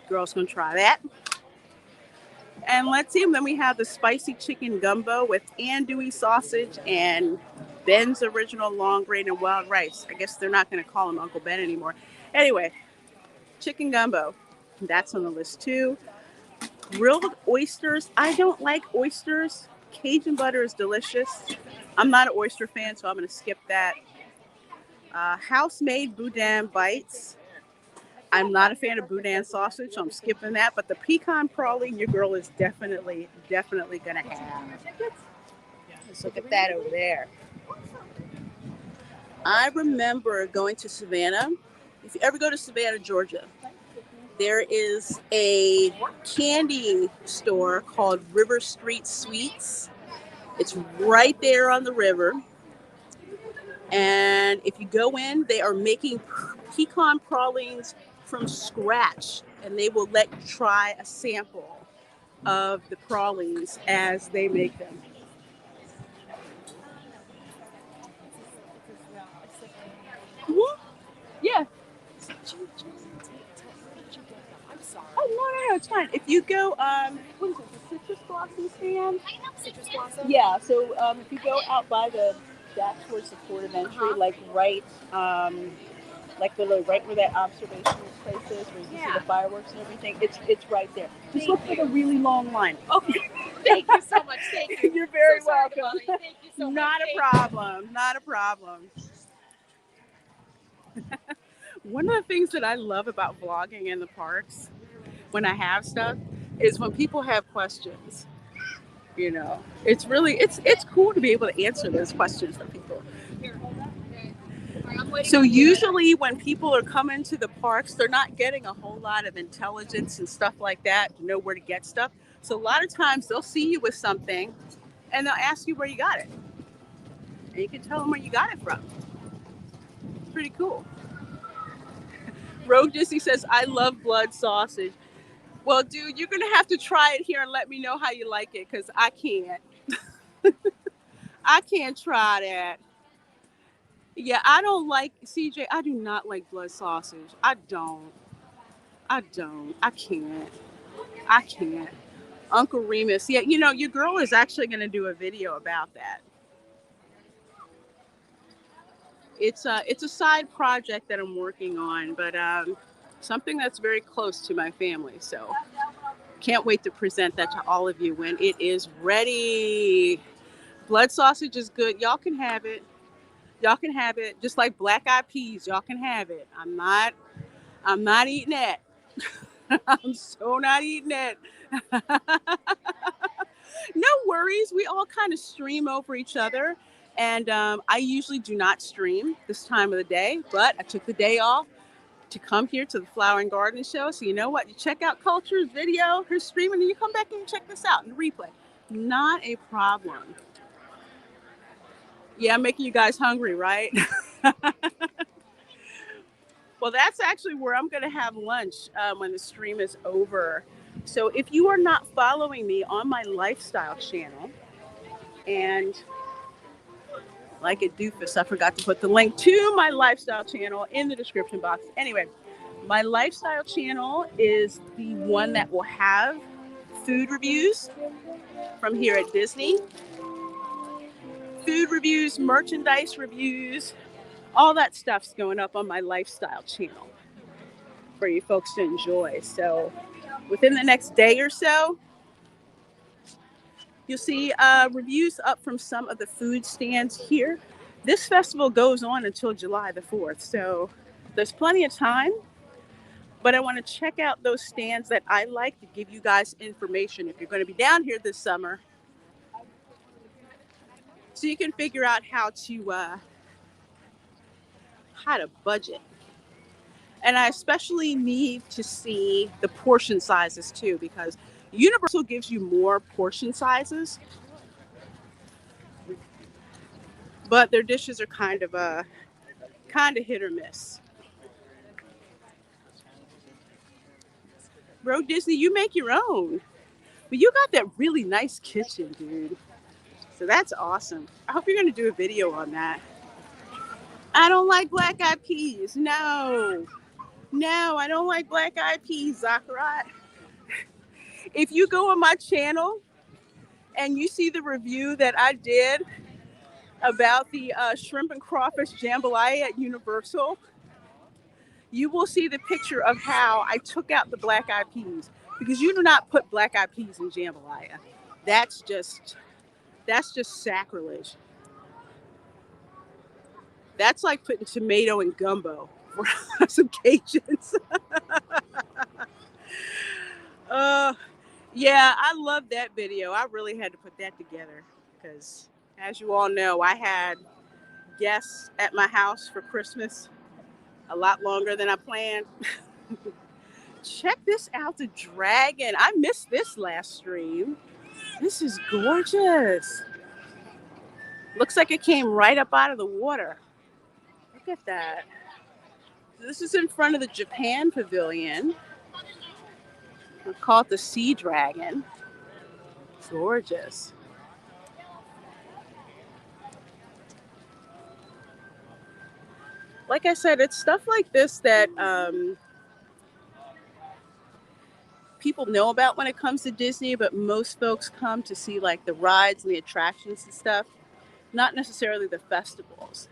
Speaker 1: Girls gonna try that. And let's see, then we have the spicy chicken gumbo with andouille sausage and Ben's original long grain and wild rice. I guess they're not gonna call him Uncle Ben anymore. Anyway, chicken gumbo, that's on the list too. Grilled oysters. I don't like oysters. Cajun butter is delicious. I'm not an oyster fan, so I'm going to skip that. House-made boudin bites. I'm not a fan of boudin sausage, so I'm skipping that. But the pecan praline, your girl is definitely going to have. Let's look at that over there. I remember going to Savannah. If you ever go to Savannah, Georgia, there is a candy store called River Street Sweets. It's right there on the river. And if you go in, they are making pecan pralines from scratch. And they will let you try a sample of the pralines as they make them. Mm-hmm. Yeah. Oh, no, it's fine. If you go, what is it, the citrus blossom stand?
Speaker 2: Citrus blossom?
Speaker 1: Yeah, so if you go out by back towards the port of entry, like right, like literally right where that observation place is, where you can see the fireworks and everything, it's right there. Just look for the really long line.
Speaker 2: Okay. Thank you so much. Thank you.
Speaker 1: You're very
Speaker 2: so sorry,
Speaker 1: welcome.
Speaker 2: Thank you so
Speaker 1: Not
Speaker 2: much.
Speaker 1: a problem. Not a problem. One of the things that I love about vlogging in the parks, when I have stuff, is when people have questions. You know, it's cool to be able to answer those questions for people. So usually when people are coming to the parks, they're not getting a whole lot of intelligence and stuff like that to know where to get stuff. So a lot of times they'll see you with something and they'll ask you where you got it. And you can tell them where you got it from. It's pretty cool. Rogue Disney says, I love blood sausage. Well, dude, you're going to have to try it here and let me know how you like it, because I can't. I can't try that. Yeah, I don't like, CJ, I do not like blood sausage. I don't. I can't. Uncle Remus. Yeah, you know, your girl is actually going to do a video about that. It's a side project that I'm working on, but something that's very close to my family. So can't wait to present that to all of you when it is ready. Blood sausage is good. Y'all can have it. Y'all can have it. Just like black eyed peas, y'all can have it. I'm not eating that. I'm so not eating it. No worries. We all kind of stream over each other. And I usually do not stream this time of the day, but I took the day off to come here to the Flower and Garden Show. So you know what? You check out Culture's video, her streaming, and you come back and you check this out in the replay. Not a problem. Yeah, I'm making you guys hungry, right? Well, that's actually where I'm going to have lunch when the stream is over. So if you are not following me on my lifestyle channel, and like a doofus, I forgot to put the link to my lifestyle channel in the description box. Anyway, my lifestyle channel is the one that will have food reviews from here at Disney. Food reviews, merchandise reviews, all that stuff's going up on my lifestyle channel for you folks to enjoy. So within the next day or so, you'll see reviews up from some of the food stands here. This festival goes on until July the 4th, so there's plenty of time. But I want to check out those stands that I like to give you guys information if you're going to be down here this summer, so you can figure out how to budget. And I especially need to see the portion sizes too, because Universal gives you more portion sizes, but their dishes are kind of hit or miss. Bro, Disney, you make your own. But you got that really nice kitchen, dude. So that's awesome. I hope you're going to do a video on that. I don't like black eyed peas. No, I don't like black eyed peas, Zachariah. If you go on my channel and you see the review that I did about the shrimp and crawfish jambalaya at Universal, you will see the picture of how I took out the black eyed peas, because you do not put black eyed peas in jambalaya. That's just sacrilege. That's like putting tomato in gumbo for some Cajuns. Yeah, I love that video. I really had to put that together because, as you all know, I had guests at my house for Christmas a lot longer than I planned. Check this out, the dragon. I missed this last stream. This is gorgeous. Looks like it came right up out of the water. Look at that. This is in front of the Japan Pavilion. I call it the Sea Dragon. Gorgeous. Like I said, it's stuff like this that people know about when it comes to Disney, but most folks come to see like the rides and the attractions and stuff, not necessarily the festivals.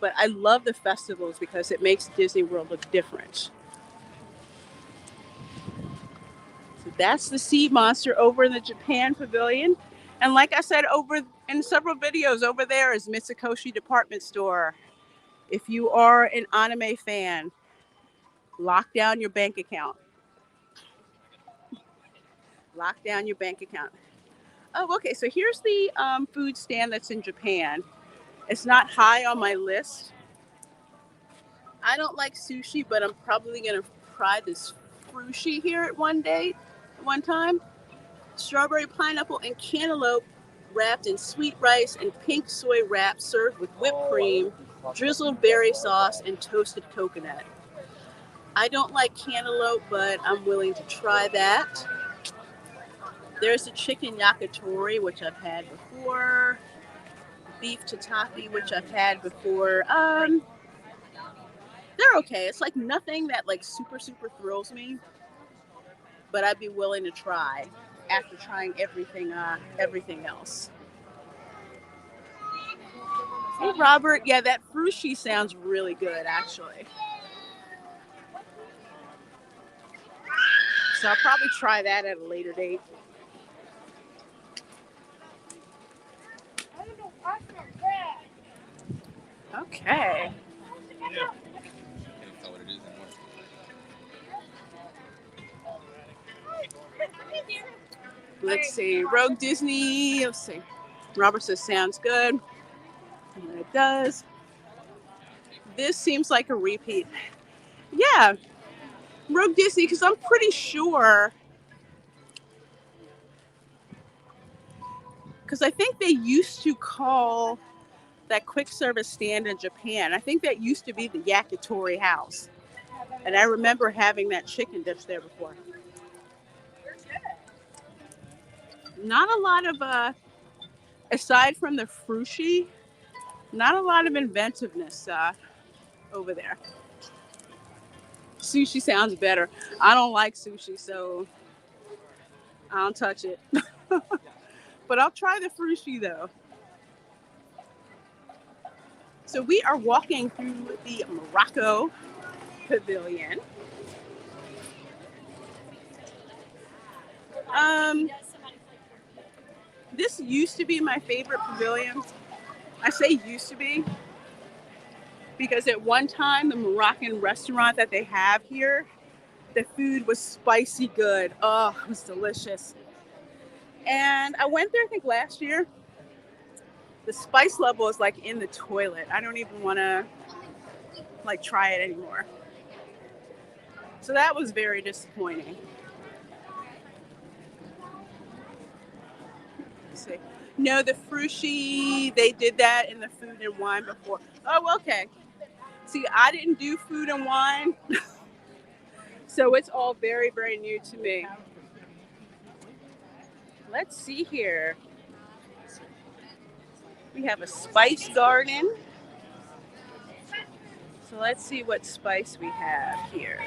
Speaker 1: But I love the festivals because it makes Disney World look different. So that's the sea monster over in the Japan Pavilion. And like I said, over in several videos, over there is Mitsukoshi Department Store. If you are an anime fan, lock down your bank account. Lock down your bank account. Oh, okay. So here's the food stand that's in Japan. It's not high on my list. I don't like sushi, but I'm probably going to try this frushi here at one time. Strawberry, pineapple, and cantaloupe wrapped in sweet rice and pink soy wrap, served with whipped cream, drizzled berry sauce, and toasted coconut. I don't like cantaloupe, but I'm willing to try that. There's the chicken yakitori, which I've had before. Beef tataki, which I've had before. They're okay. It's like nothing that like super thrills me, but I'd be willing to try after trying everything else. Hey, Robert. Yeah, that frushi sounds really good, actually. So I'll probably try that at a later date. Okay. Let's see. Rogue Disney. Let's see. Robert says sounds good. And it does. This seems like a repeat. Yeah. Rogue Disney, because I'm pretty sure. Because I think they used to call that quick service stand in Japan. I think that used to be the Yakitori House. And I remember having that chicken dish there before. Not a lot of, aside from the frushi, not a lot of inventiveness over there. Sushi sounds better. I don't like sushi, so I don't touch it. But I'll try the frushi though. So we are walking through the Morocco Pavilion. This used to be my favorite pavilion. I say used to be because at one time the Moroccan restaurant that they have here, the food was spicy good. Oh, it was delicious. And I went there, I think last year. The spice level is like in the toilet. I don't even want to like try it anymore. So that was very disappointing. Let's see. No, the frushi, they did that in the food and wine before. Oh, okay. See, I didn't do food and wine. So it's all very, very new to me. Let's see here. We have a spice garden. So let's see what spice we have here.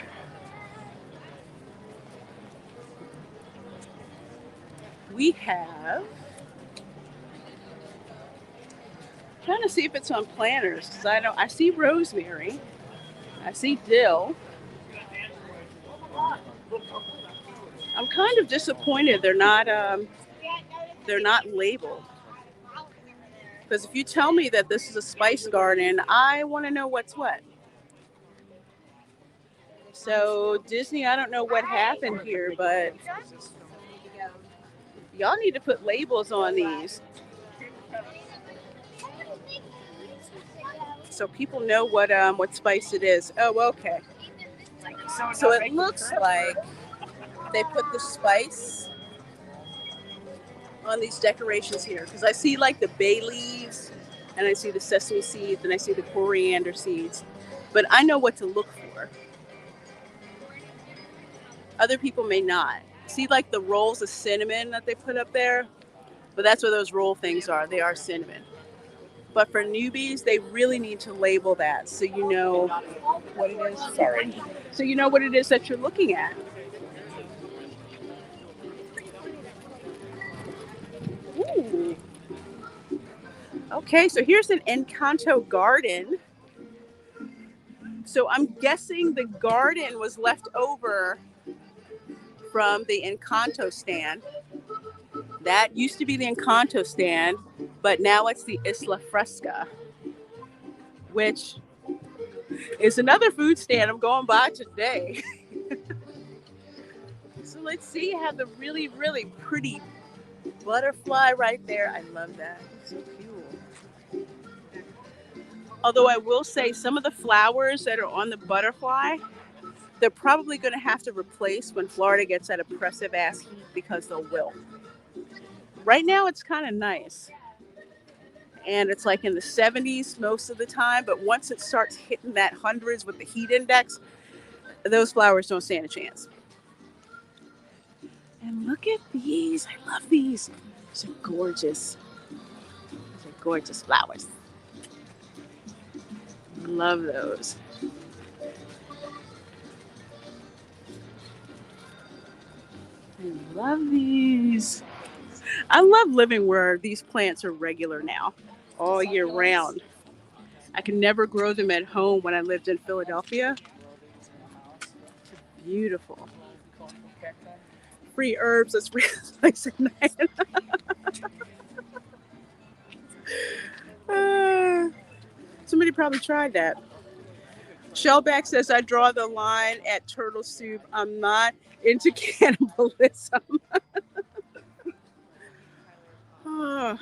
Speaker 1: We have, trying to see if it's on planners because I see rosemary, I see dill. I'm kind of disappointed they're not labeled. Because if you tell me that this is a spice garden, I want to know what's what. So Disney, I don't know what happened here, but y'all need to put labels on these so people know what spice it is. Oh, okay. So it looks like they put the spice on these decorations here because I see like the bay leaves and I see the sesame seeds and I see the coriander seeds, but I know what to look for. Other people may not. See like the rolls of cinnamon that they put up there, but that's what those roll things are. They are cinnamon. But for newbies, they really need to label that so you know what it is. Sorry. So you know what it is that you're looking at. Ooh. Okay, so here's an Encanto garden. So I'm guessing the garden was left over from the Encanto stand. That used to be the Encanto stand, but now it's the Isla Fresca, which is another food stand I'm going by today. So let's see, you have the really, really pretty butterfly right there. I love that. It's so cool. Although I will say some of the flowers that are on the butterfly, they're probably going to have to replace when Florida gets that oppressive ass heat because they'll wilt. Right now it's kind of nice. And it's like in the 70s most of the time, but once it starts hitting that hundreds with the heat index, those flowers don't stand a chance. And look at these. I love these. These are gorgeous. These are gorgeous flowers. Love those. I love these. I love living where these plants are regular now, all year round. I could never grow them at home when I lived in Philadelphia. Beautiful. Free herbs, that's really nice. Somebody probably tried that. Shellback says, I draw the line at turtle soup. I'm not into cannibalism. Oh,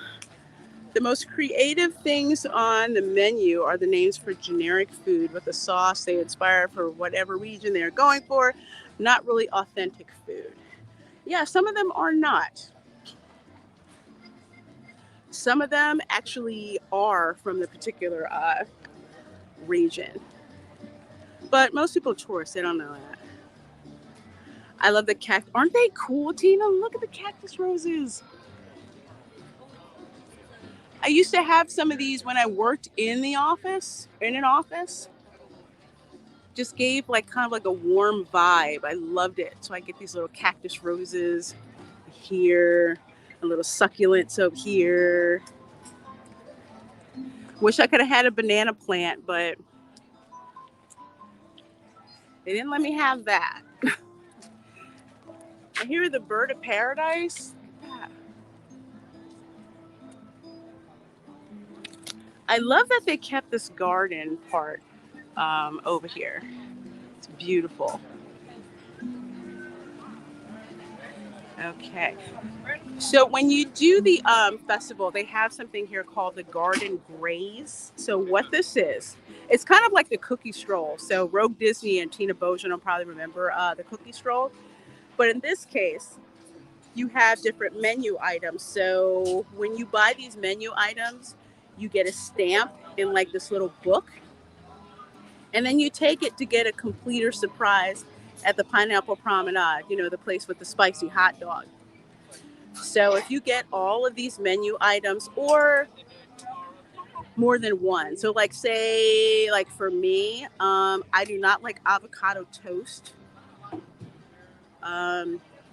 Speaker 1: the most creative things on the menu are the names for generic food with a sauce they inspire for whatever region they're going for. Not really authentic food. Yeah, some of them are not. Some of them actually are from the particular region. But most people are tourists, they don't know that. I love the cactus. Aren't they cool, Tina? Look at the cactus roses. I used to have some of these when I worked in an office. Just gave like kind of like a warm vibe. I loved it. So I get these little cactus roses here, a little succulents over here. Wish I could have had a banana plant, but they didn't let me have that. I hear the bird of paradise. Yeah. I love that they kept this garden part over here. It's beautiful. Okay. So when you do the festival, they have something here called the Garden Graze. So what this is, it's kind of like the cookie stroll. So Rogue Disney and Tina Bojan will probably remember the cookie stroll. But in this case, you have different menu items. So when you buy these menu items, you get a stamp in like this little book. And then you take it to get a completer surprise at the Pineapple Promenade, you know, the place with the spicy hot dog. So if you get all of these menu items or more than one, so like say, like for me, I do not like avocado toast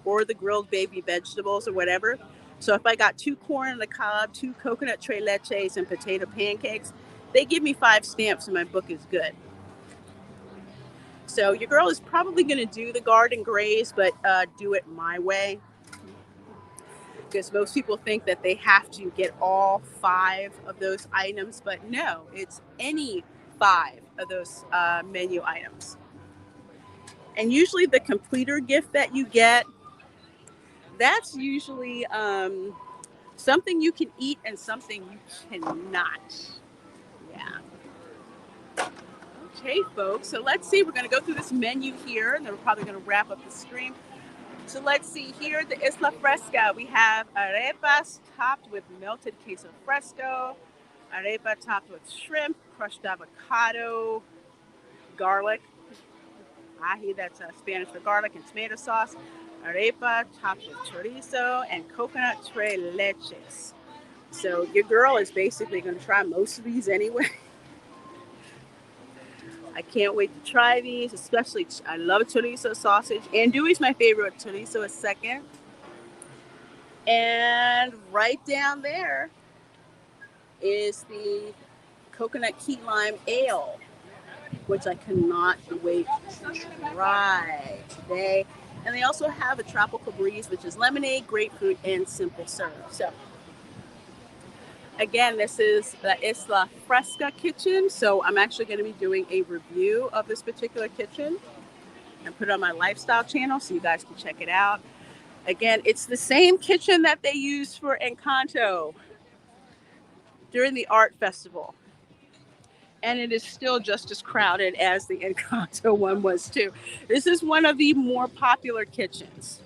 Speaker 1: or the grilled baby vegetables or whatever. So if I got 2 corn on the cob, 2 coconut tres leches, and potato pancakes, they give me 5 stamps and my book is good. So your girl is probably going to do the garden graze, but do it my way. Because most people think that they have to get all 5 of those items, but no, it's any 5 of those menu items. And usually the completer gift that you get, that's usually something you can eat and something you cannot. Yeah. Okay, folks, so let's see. We're going to go through this menu here, and then we're probably going to wrap up the stream. So let's see here, the Isla Fresca. We have arepas topped with melted queso fresco, arepa topped with shrimp, crushed avocado, garlic, ají, that's Spanish for garlic, and tomato sauce, arepa topped with chorizo, and coconut tres leches. So your girl is basically going to try most of these anyway. I can't wait to try these, especially I love chorizo sausage. Andouille's my favorite. Chorizo is second. And right down there is the coconut key lime ale, which I cannot wait to try today. And they also have a tropical breeze, which is lemonade, grapefruit, and simple serve. So again, this is the Isla Fresca kitchen. So I'm actually going to be doing a review of this particular kitchen and put it on my lifestyle channel so you guys can check it out. Again, it's the same kitchen that they used for Encanto during the art festival. And it is still just as crowded as the Encanto one was too. This is one of the more popular kitchens.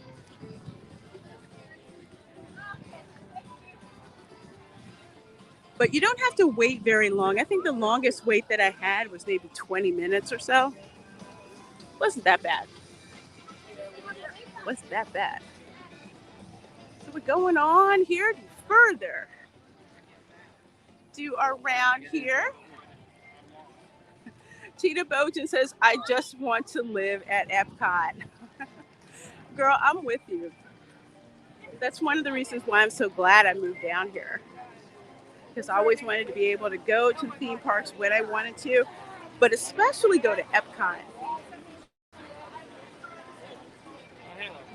Speaker 1: But you don't have to wait very long. I think the longest wait that I had was maybe 20 minutes or so. Wasn't that bad. Wasn't that bad. So we're going on here further to around here. Tina Bojan says, I just want to live at EPCOT. Girl, I'm with you. That's one of the reasons why I'm so glad I moved down here. Because I always wanted to be able to go to the theme parks when I wanted to, but especially go to EPCOT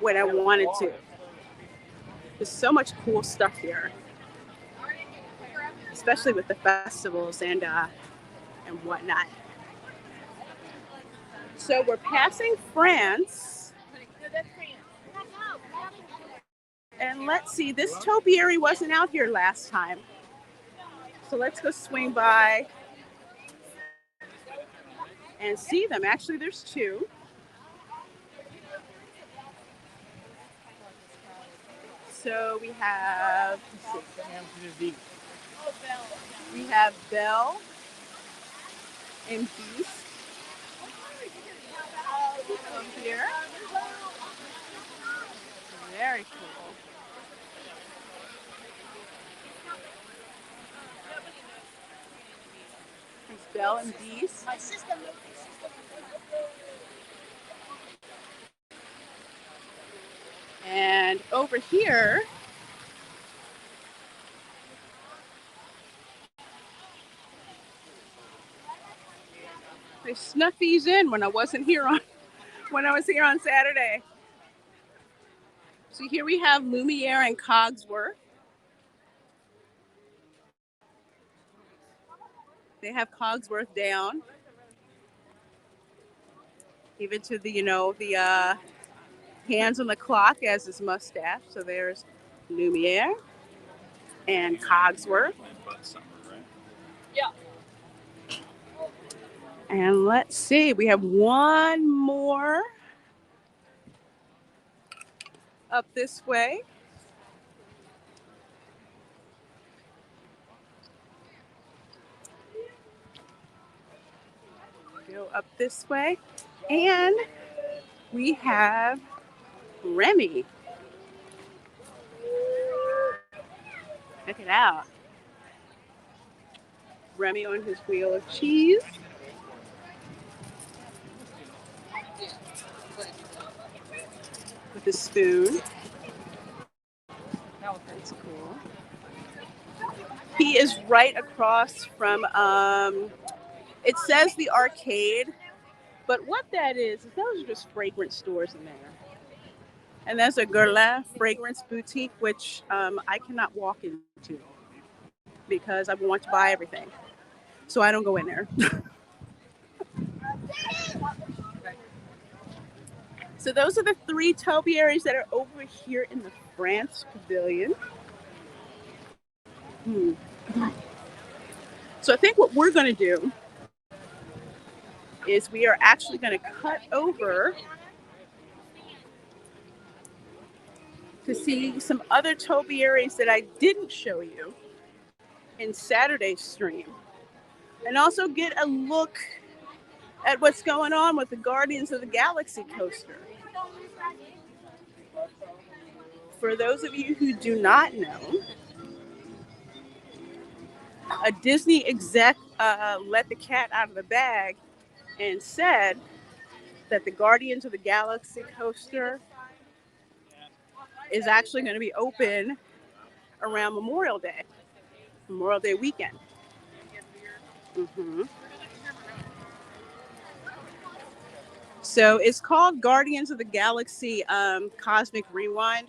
Speaker 1: when I wanted to. There's so much cool stuff here, especially with the festivals and whatnot. So we're passing France, And let's see, this topiary wasn't out here last time. So let's go swing by and see them. Actually, there's two. So we have Belle and Beast up here. Very cool. There's Belle and Beast. And over here, they snuck these in when I was here on Saturday. So here we have Lumiere and Cogsworth. They have Cogsworth down, even to the the hands on the clock as his mustache. So there's Lumiere and Cogsworth.
Speaker 2: Yeah.
Speaker 1: And let's see, we have one more up this way. Go up this way. And we have Remy. Check it out. Remy on his wheel of cheese. With a spoon. That's cool. He is right across from, it says the arcade, but what that is those are just fragrance stores in there. And there's a Guerlain fragrance boutique, which I cannot walk into because I want to buy everything. So I don't go in there. So those are the three topiaries that are over here in the France Pavilion. So I think what we're going to do is we are actually going to cut over to see some other topiaries that I didn't show you in Saturday's stream. And also get a look at what's going on with the Guardians of the Galaxy coaster. For those of you who do not know, a Disney exec let the cat out of the bag and said that the Guardians of the Galaxy coaster is actually going to be open around Memorial Day weekend. So it's called Guardians of the Galaxy Cosmic Rewind.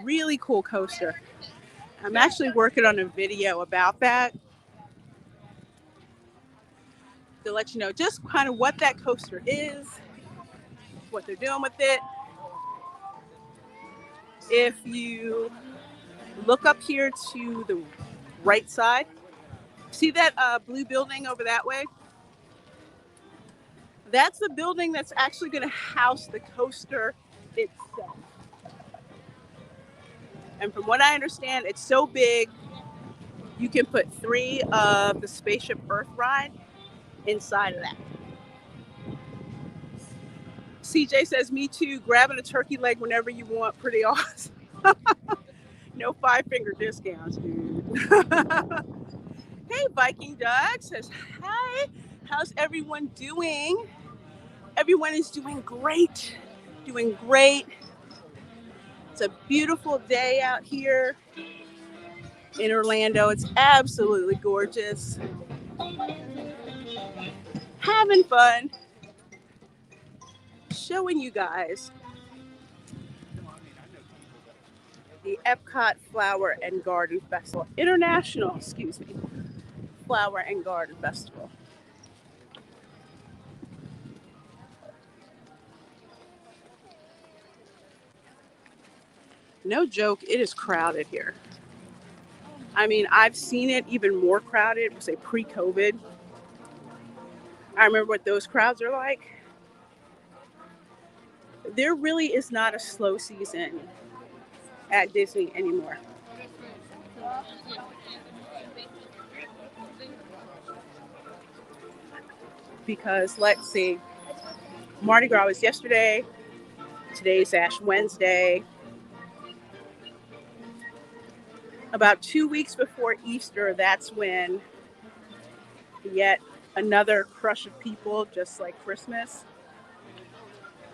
Speaker 1: Really cool coaster. I'm actually working on a video about that to let you know just kind of what that coaster is, what they're doing with it. If you look up here to the right side, see that blue building over that way? That's the building that's actually going to house the coaster itself. And from what I understand, it's so big, you can put 3 of the Spaceship Earth ride inside of that. CJ says, me too, grabbing a turkey leg whenever you want, pretty awesome. No 5-finger discounts, dude. Hey, Viking Doug says, hi, how's everyone doing? Everyone is doing great, It's a beautiful day out here in Orlando. It's absolutely gorgeous. Having fun, showing you guys the EPCOT Flower and Garden Festival, Flower and Garden Festival. No joke, it is crowded here. I mean, I've seen it even more crowded, say pre-COVID. I remember what those crowds are like. There really is not a slow season at Disney anymore. Because let's see, Mardi Gras was yesterday, today's Ash Wednesday. About 2 weeks before Easter, that's when yet another crush of people, just like Christmas,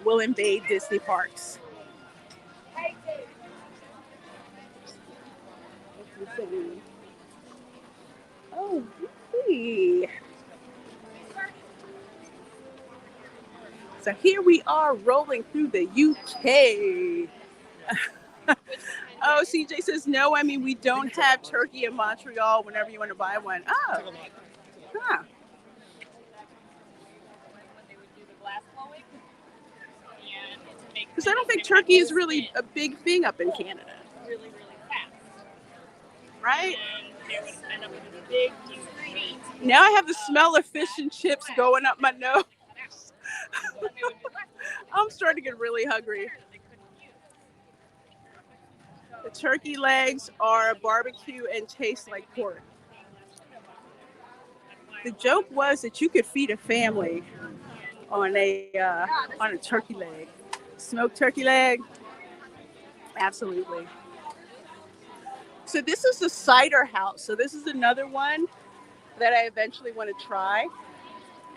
Speaker 1: will invade Disney parks. Oh, hey. So here we are rolling through the UK. Oh, CJ says no. I mean, we don't have turkey in Montreal whenever you want to buy one. Oh. Huh. Because I don't think turkey is really a big thing up in Canada.
Speaker 5: Really, really fast.
Speaker 1: Right?
Speaker 5: And there would end up with a big piece.
Speaker 1: Now I have the smell of fish and chips going up my nose. I'm starting to get really hungry. The turkey legs are barbecue and taste like pork. The joke was that you could feed a family on a turkey leg. Smoked turkey leg? Absolutely. So this is the cider house. So this is another one that I eventually want to try.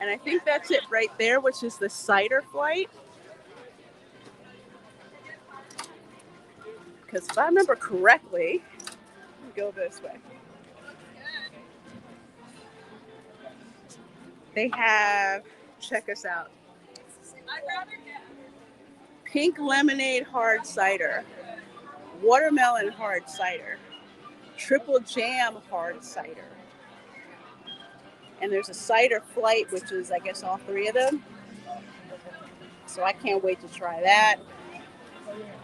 Speaker 1: And I think that's it right there, which is the cider flight. Because if I remember correctly, let me go this way. They have, check us out, pink lemonade hard cider, watermelon hard cider, triple jam hard cider. And there's a cider flight, which is, I guess, all three of them. So I can't wait to try that.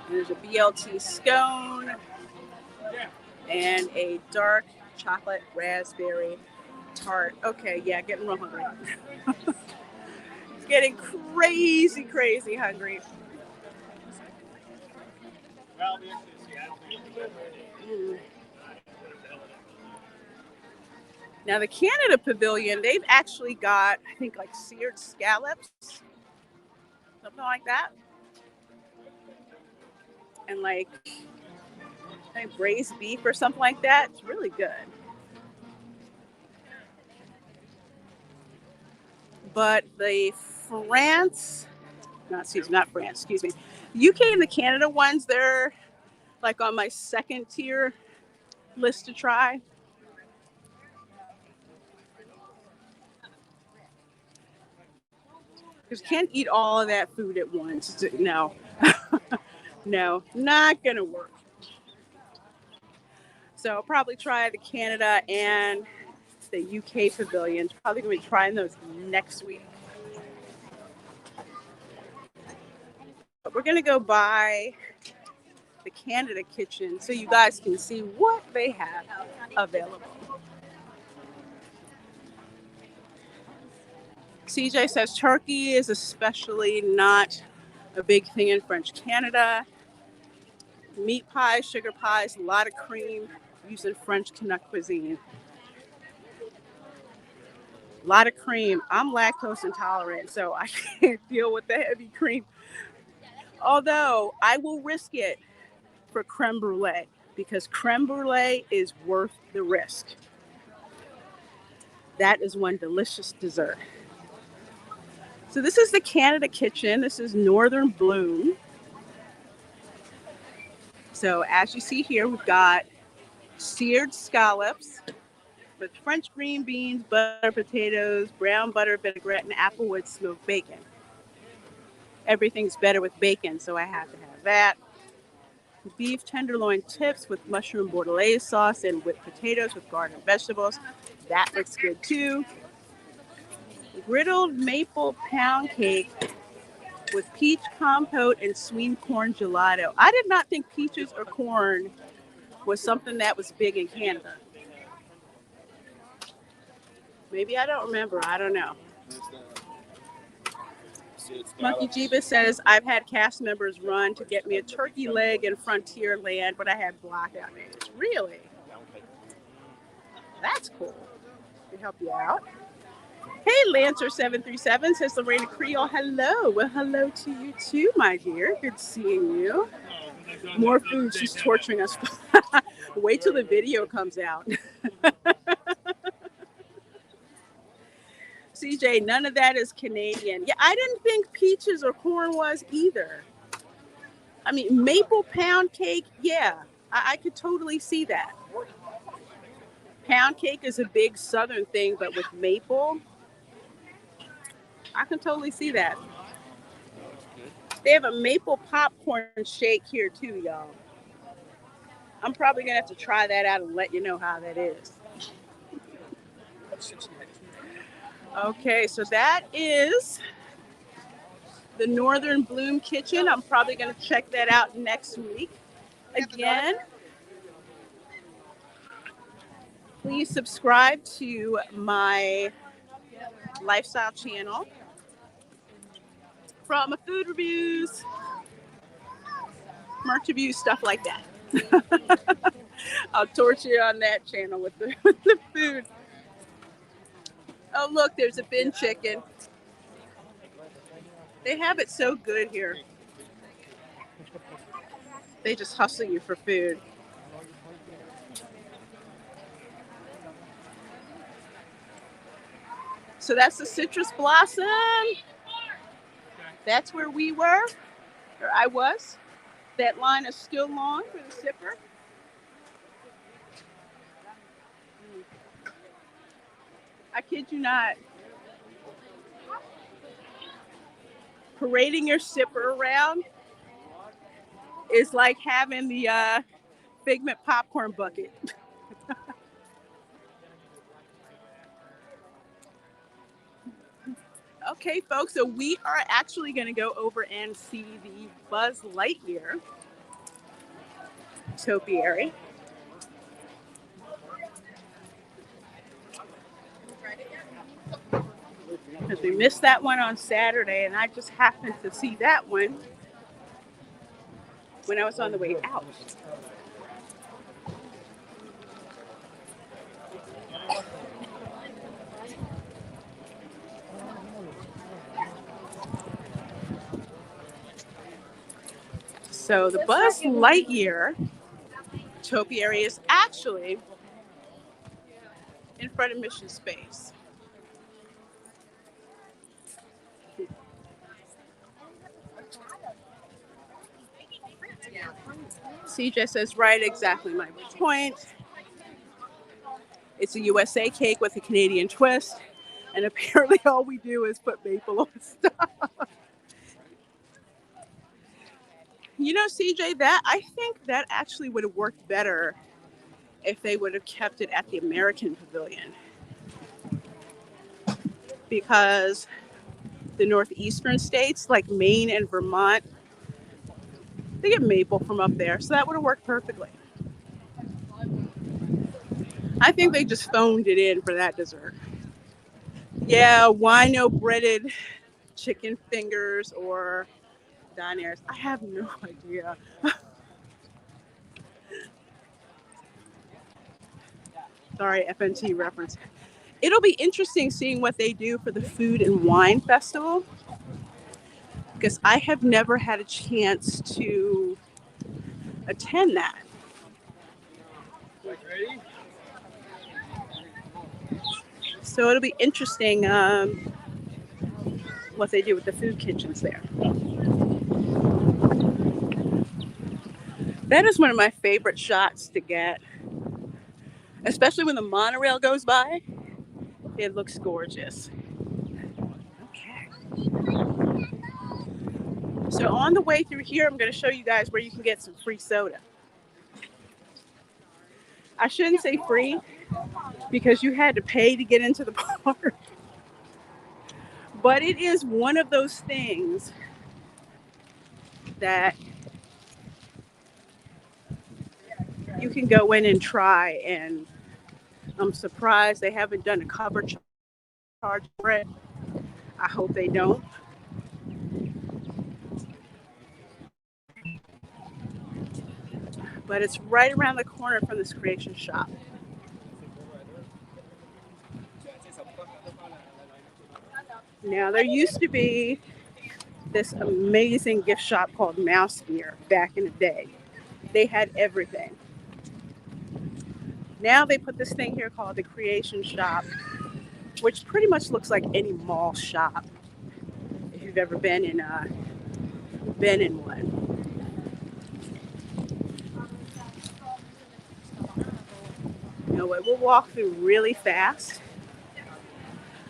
Speaker 1: There's a BLT scone and a dark chocolate raspberry tart. Okay, yeah, getting real hungry. Getting crazy, crazy hungry. Now the Canada Pavilion, they've actually got, I think, like seared scallops, something like that. And like, I think braised beef or something like that. It's really good. But the UK and the Canada ones, they're like on my second tier list to try. Because can't eat all of that food at once. No. No, not gonna work. So I'll probably try the Canada and the UK pavilions. Probably gonna be trying those next week. But we're gonna go by the Canada kitchen so you guys can see what they have available. CJ says turkey is especially not a big thing in French Canada. Meat pies, sugar pies, a lot of cream used in French cuisine. A lot of cream. I'm lactose intolerant, so I can't deal with the heavy cream. Although I will risk it for creme brulee because creme brulee is worth the risk. That is one delicious dessert. So this is the Canada kitchen. This is Northern Bloom. So as you see here, we've got seared scallops with French green beans, butter potatoes, brown butter vinaigrette, and applewood smoked bacon. Everything's better with bacon, so I have to have that. Beef tenderloin tips with mushroom bordelaise sauce and with potatoes with garden vegetables. That looks good too. Griddled maple pound cake with peach compote and sweet corn gelato. I did not think peaches or corn was something that was big in Canada. Maybe I don't remember. I don't know. Monkey Jeebus says, I've had cast members run to get me a turkey leg in Frontierland, but I had blackout days. Really? That's cool. To help you out. Hey, Lancer737 says the Reina Creole. Hello. Well, hello to you too, my dear. Good seeing you. More food. She's torturing us. Wait till the video comes out. CJ, none of that is Canadian. Yeah, I didn't think peaches or corn was either. I mean, maple pound cake, yeah, I could totally see that. Pound cake is a big southern thing, but with maple, I can totally see that. They have a maple popcorn shake here too, y'all. I'm probably gonna have to try that out and let you know how that is. Okay, so that is the Northern Bloom Kitchen. I'm probably going to check that out next week. Again, please subscribe to my lifestyle channel from food reviews, merch reviews, stuff like that. I'll torture you on that channel with the food. Oh, look, there's a bin chicken. They have it so good here. They just hustle you for food. So that's the Citrus Blossom. That's where we were, or I was. That line is still long for the sipper. I kid you not. Parading your sipper around is like having the Figment popcorn bucket. Okay, folks, so we are actually going to go over and see the Buzz Lightyear topiary. Because we missed that one on Saturday, and I just happened to see that one when I was on the way out. So the Buzz Lightyear topiary is actually in front of Mission Space. CJ says, right, exactly my point. It's a USA cake with a Canadian twist, and apparently all we do is put maple on stuff. You know, CJ, that I think that actually would have worked better if they would have kept it at the American Pavilion. Because the northeastern states, like Maine and Vermont, they get maple from up there, so that would have worked perfectly. I think they just phoned it in for that dessert. Yeah, wino breaded chicken fingers or Donaires. I have no idea. Sorry, FNT reference. It'll be interesting seeing what they do for the Food and Wine Festival, because I have never had a chance to attend that. So it'll be interesting what they do with the food kitchens there. That is one of my favorite shots to get, especially when the monorail goes by. It looks gorgeous. Okay. So on the way through here, I'm going to show you guys where you can get some free soda. I shouldn't say free, because you had to pay to get into the park. But it is one of those things that you can go in and try, and I'm surprised they haven't done a cover charge for it. I hope they don't. But it's right around the corner from this creation shop. Now, there used to be this amazing gift shop called Mouse Gear back in the day. They had everything. Now they put this thing here called the Creation Shop, which pretty much looks like any mall shop if you've ever been in one. You know what? We'll walk through really fast.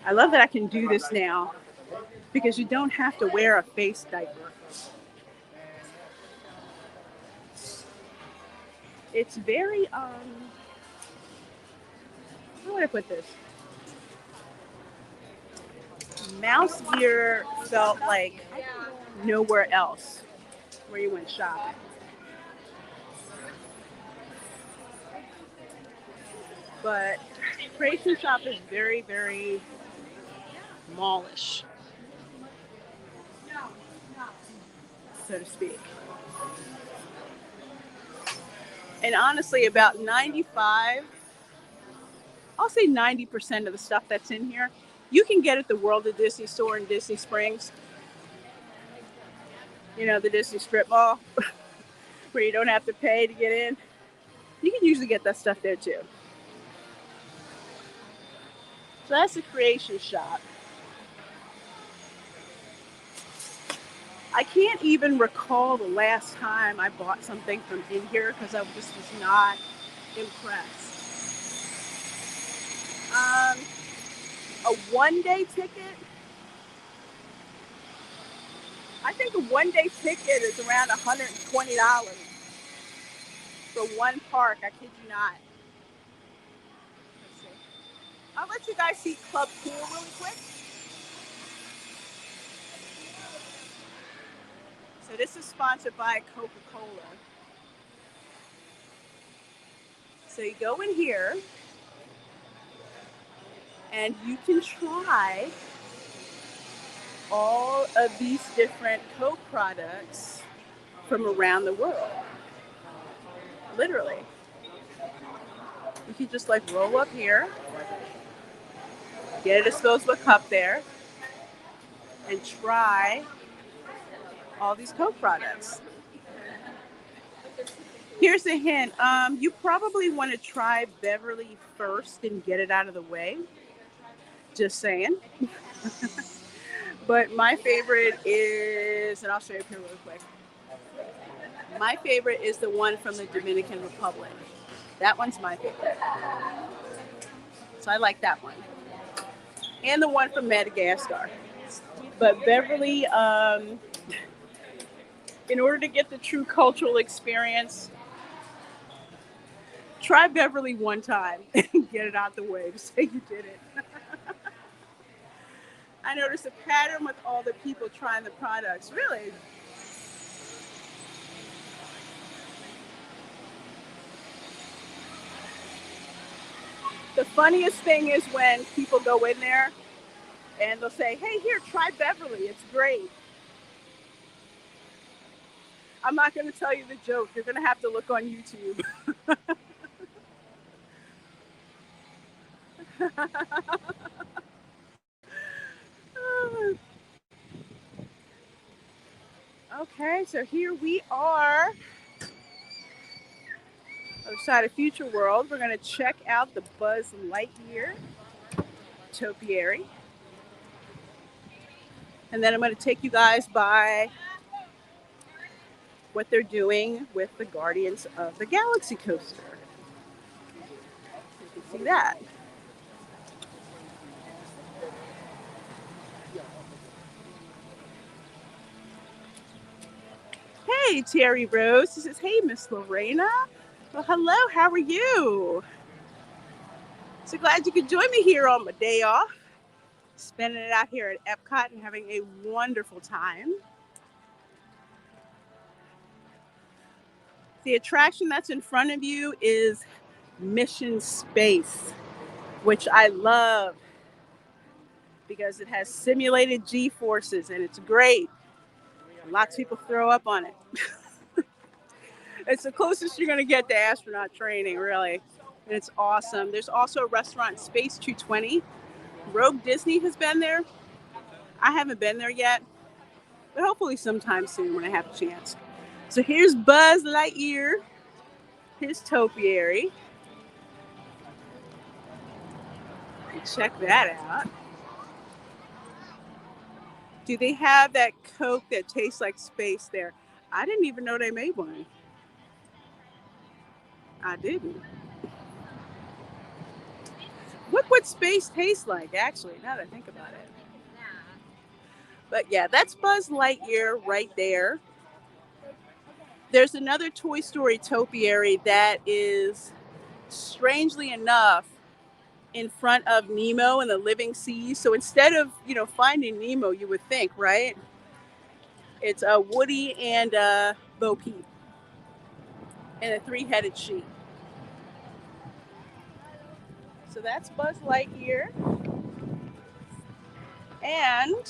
Speaker 1: I love that I can do this now because you don't have to wear a face diaper. It's very how would I put this? Mouse Gear felt like nowhere else where you went shopping. But Creation Shop is very, very mallish, so to speak. And honestly, about 90% of the stuff that's in here, you can get at the World of Disney store in Disney Springs. You know, the Disney strip mall where you don't have to pay to get in. You can usually get that stuff there too. So that's the Creation Shop. I can't even recall the last time I bought something from in here because I just was not impressed. A one-day ticket? I think a one-day ticket is around $120 for one park. I kid you not. Let's see. I'll let you guys see Club Cool really quick. So this is sponsored by Coca-Cola. So you go in here and you can try all of these different Coke products from around the world. Literally. You can just like roll up here, get a disposable cup there, and try all these Coke products. Here's a hint. You probably want to try Beverly first and get it out of the way. Just saying. But my favorite is, and I'll show you up here real quick. My favorite is the one from the Dominican Republic. That one's my favorite. So I like that one. And the one from Madagascar. But Beverly, in order to get the true cultural experience, try Beverly one time and get it out the way to say you did it. I noticed a pattern with all the people trying the products. Really? The funniest thing is when people go in there and they'll say, hey, here, try Beverly. It's great. I'm not going to tell you the joke. You're going to have to look on YouTube. Okay, so here we are. Other side of Future World. We're going to check out the Buzz Lightyear topiary. And then I'm going to take you guys by what they're doing with the Guardians of the Galaxy coaster. You can see that. Hey, Terry Rose. She says, hey, Miss Lorena. Well, hello. How are you? So glad you could join me here on my day off. Spending it out here at EPCOT and having a wonderful time. The attraction that's in front of you is Mission Space, which I love because it has simulated G-forces and it's great. Lots of people throw up on it. It's the closest you're going to get to astronaut training, really. And it's awesome. There's also a restaurant, Space 220. Rogue Disney has been there. I haven't been there yet, but hopefully sometime soon when I have a chance. So here's Buzz Lightyear, his topiary. Check that out. Do they have that Coke that tastes like space there? I didn't even know they made one. I didn't. What would space taste like, actually, now that I think about it? But yeah, that's Buzz Lightyear right there. There's another Toy Story topiary that is, strangely enough, in front of Nemo and the Living Seas. So instead of, finding Nemo, you would think, right? It's Woody and Bo Peep and a three-headed sheep. So that's Buzz Lightyear. And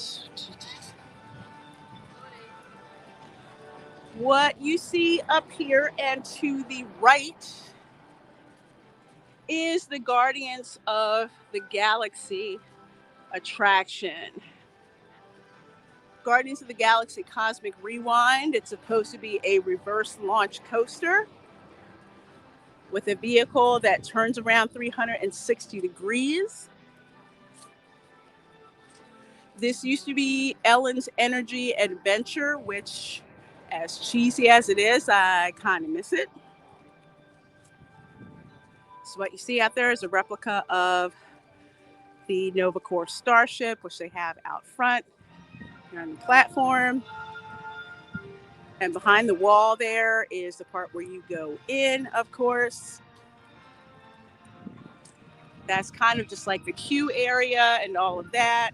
Speaker 1: what you see up here and to the right is the Guardians of the Galaxy attraction. Guardians of the Galaxy Cosmic Rewind. It's supposed to be a reverse launch coaster with a vehicle that turns around 360 degrees. This used to be Ellen's Energy Adventure, which, as cheesy as it is, I kind of miss it. So what you see out there is a replica of the Nova Corps starship, which they have out front here on the platform. And behind the wall there is the part where you go in, of course. That's kind of just like the queue area and all of that.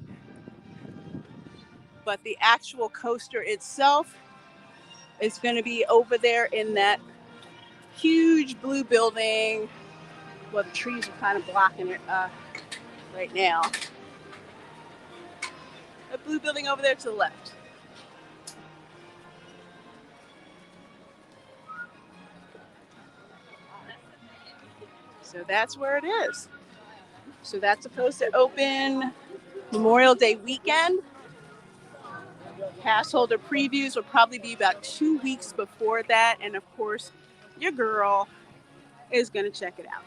Speaker 1: But the actual coaster itself is going to be over there in that huge blue building. Well, the trees are kind of blocking it right now. A blue building over there to the left. So that's where it is. So that's supposed to open Memorial Day weekend. Pass holder previews will probably be about 2 weeks before that. And of course, your girl is going to check it out.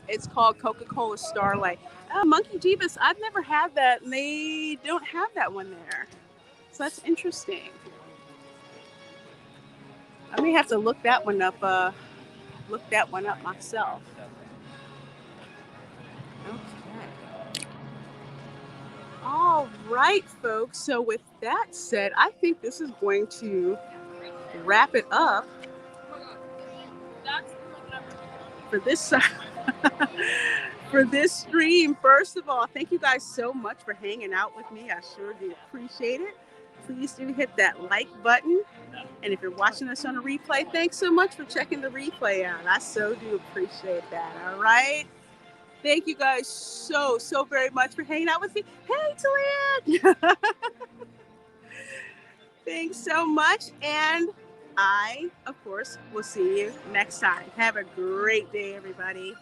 Speaker 1: It's called Coca-Cola Starlight. Monkey Divas, I've never had that, and they don't have that one there. So that's interesting. I may have to look that one up myself. Okay. All right, folks. So with that said, I think this is going to wrap it up for this for this stream. First of all, thank you guys so much for hanging out with me. I sure do appreciate it. Please do hit that like button. And if you're watching us on a replay, thanks so much for checking the replay out. I so do appreciate that. All right. Thank you guys so very much for hanging out with me. Hey, Talia. Thanks so much. And I, of course, will see you next time. Have a great day, everybody.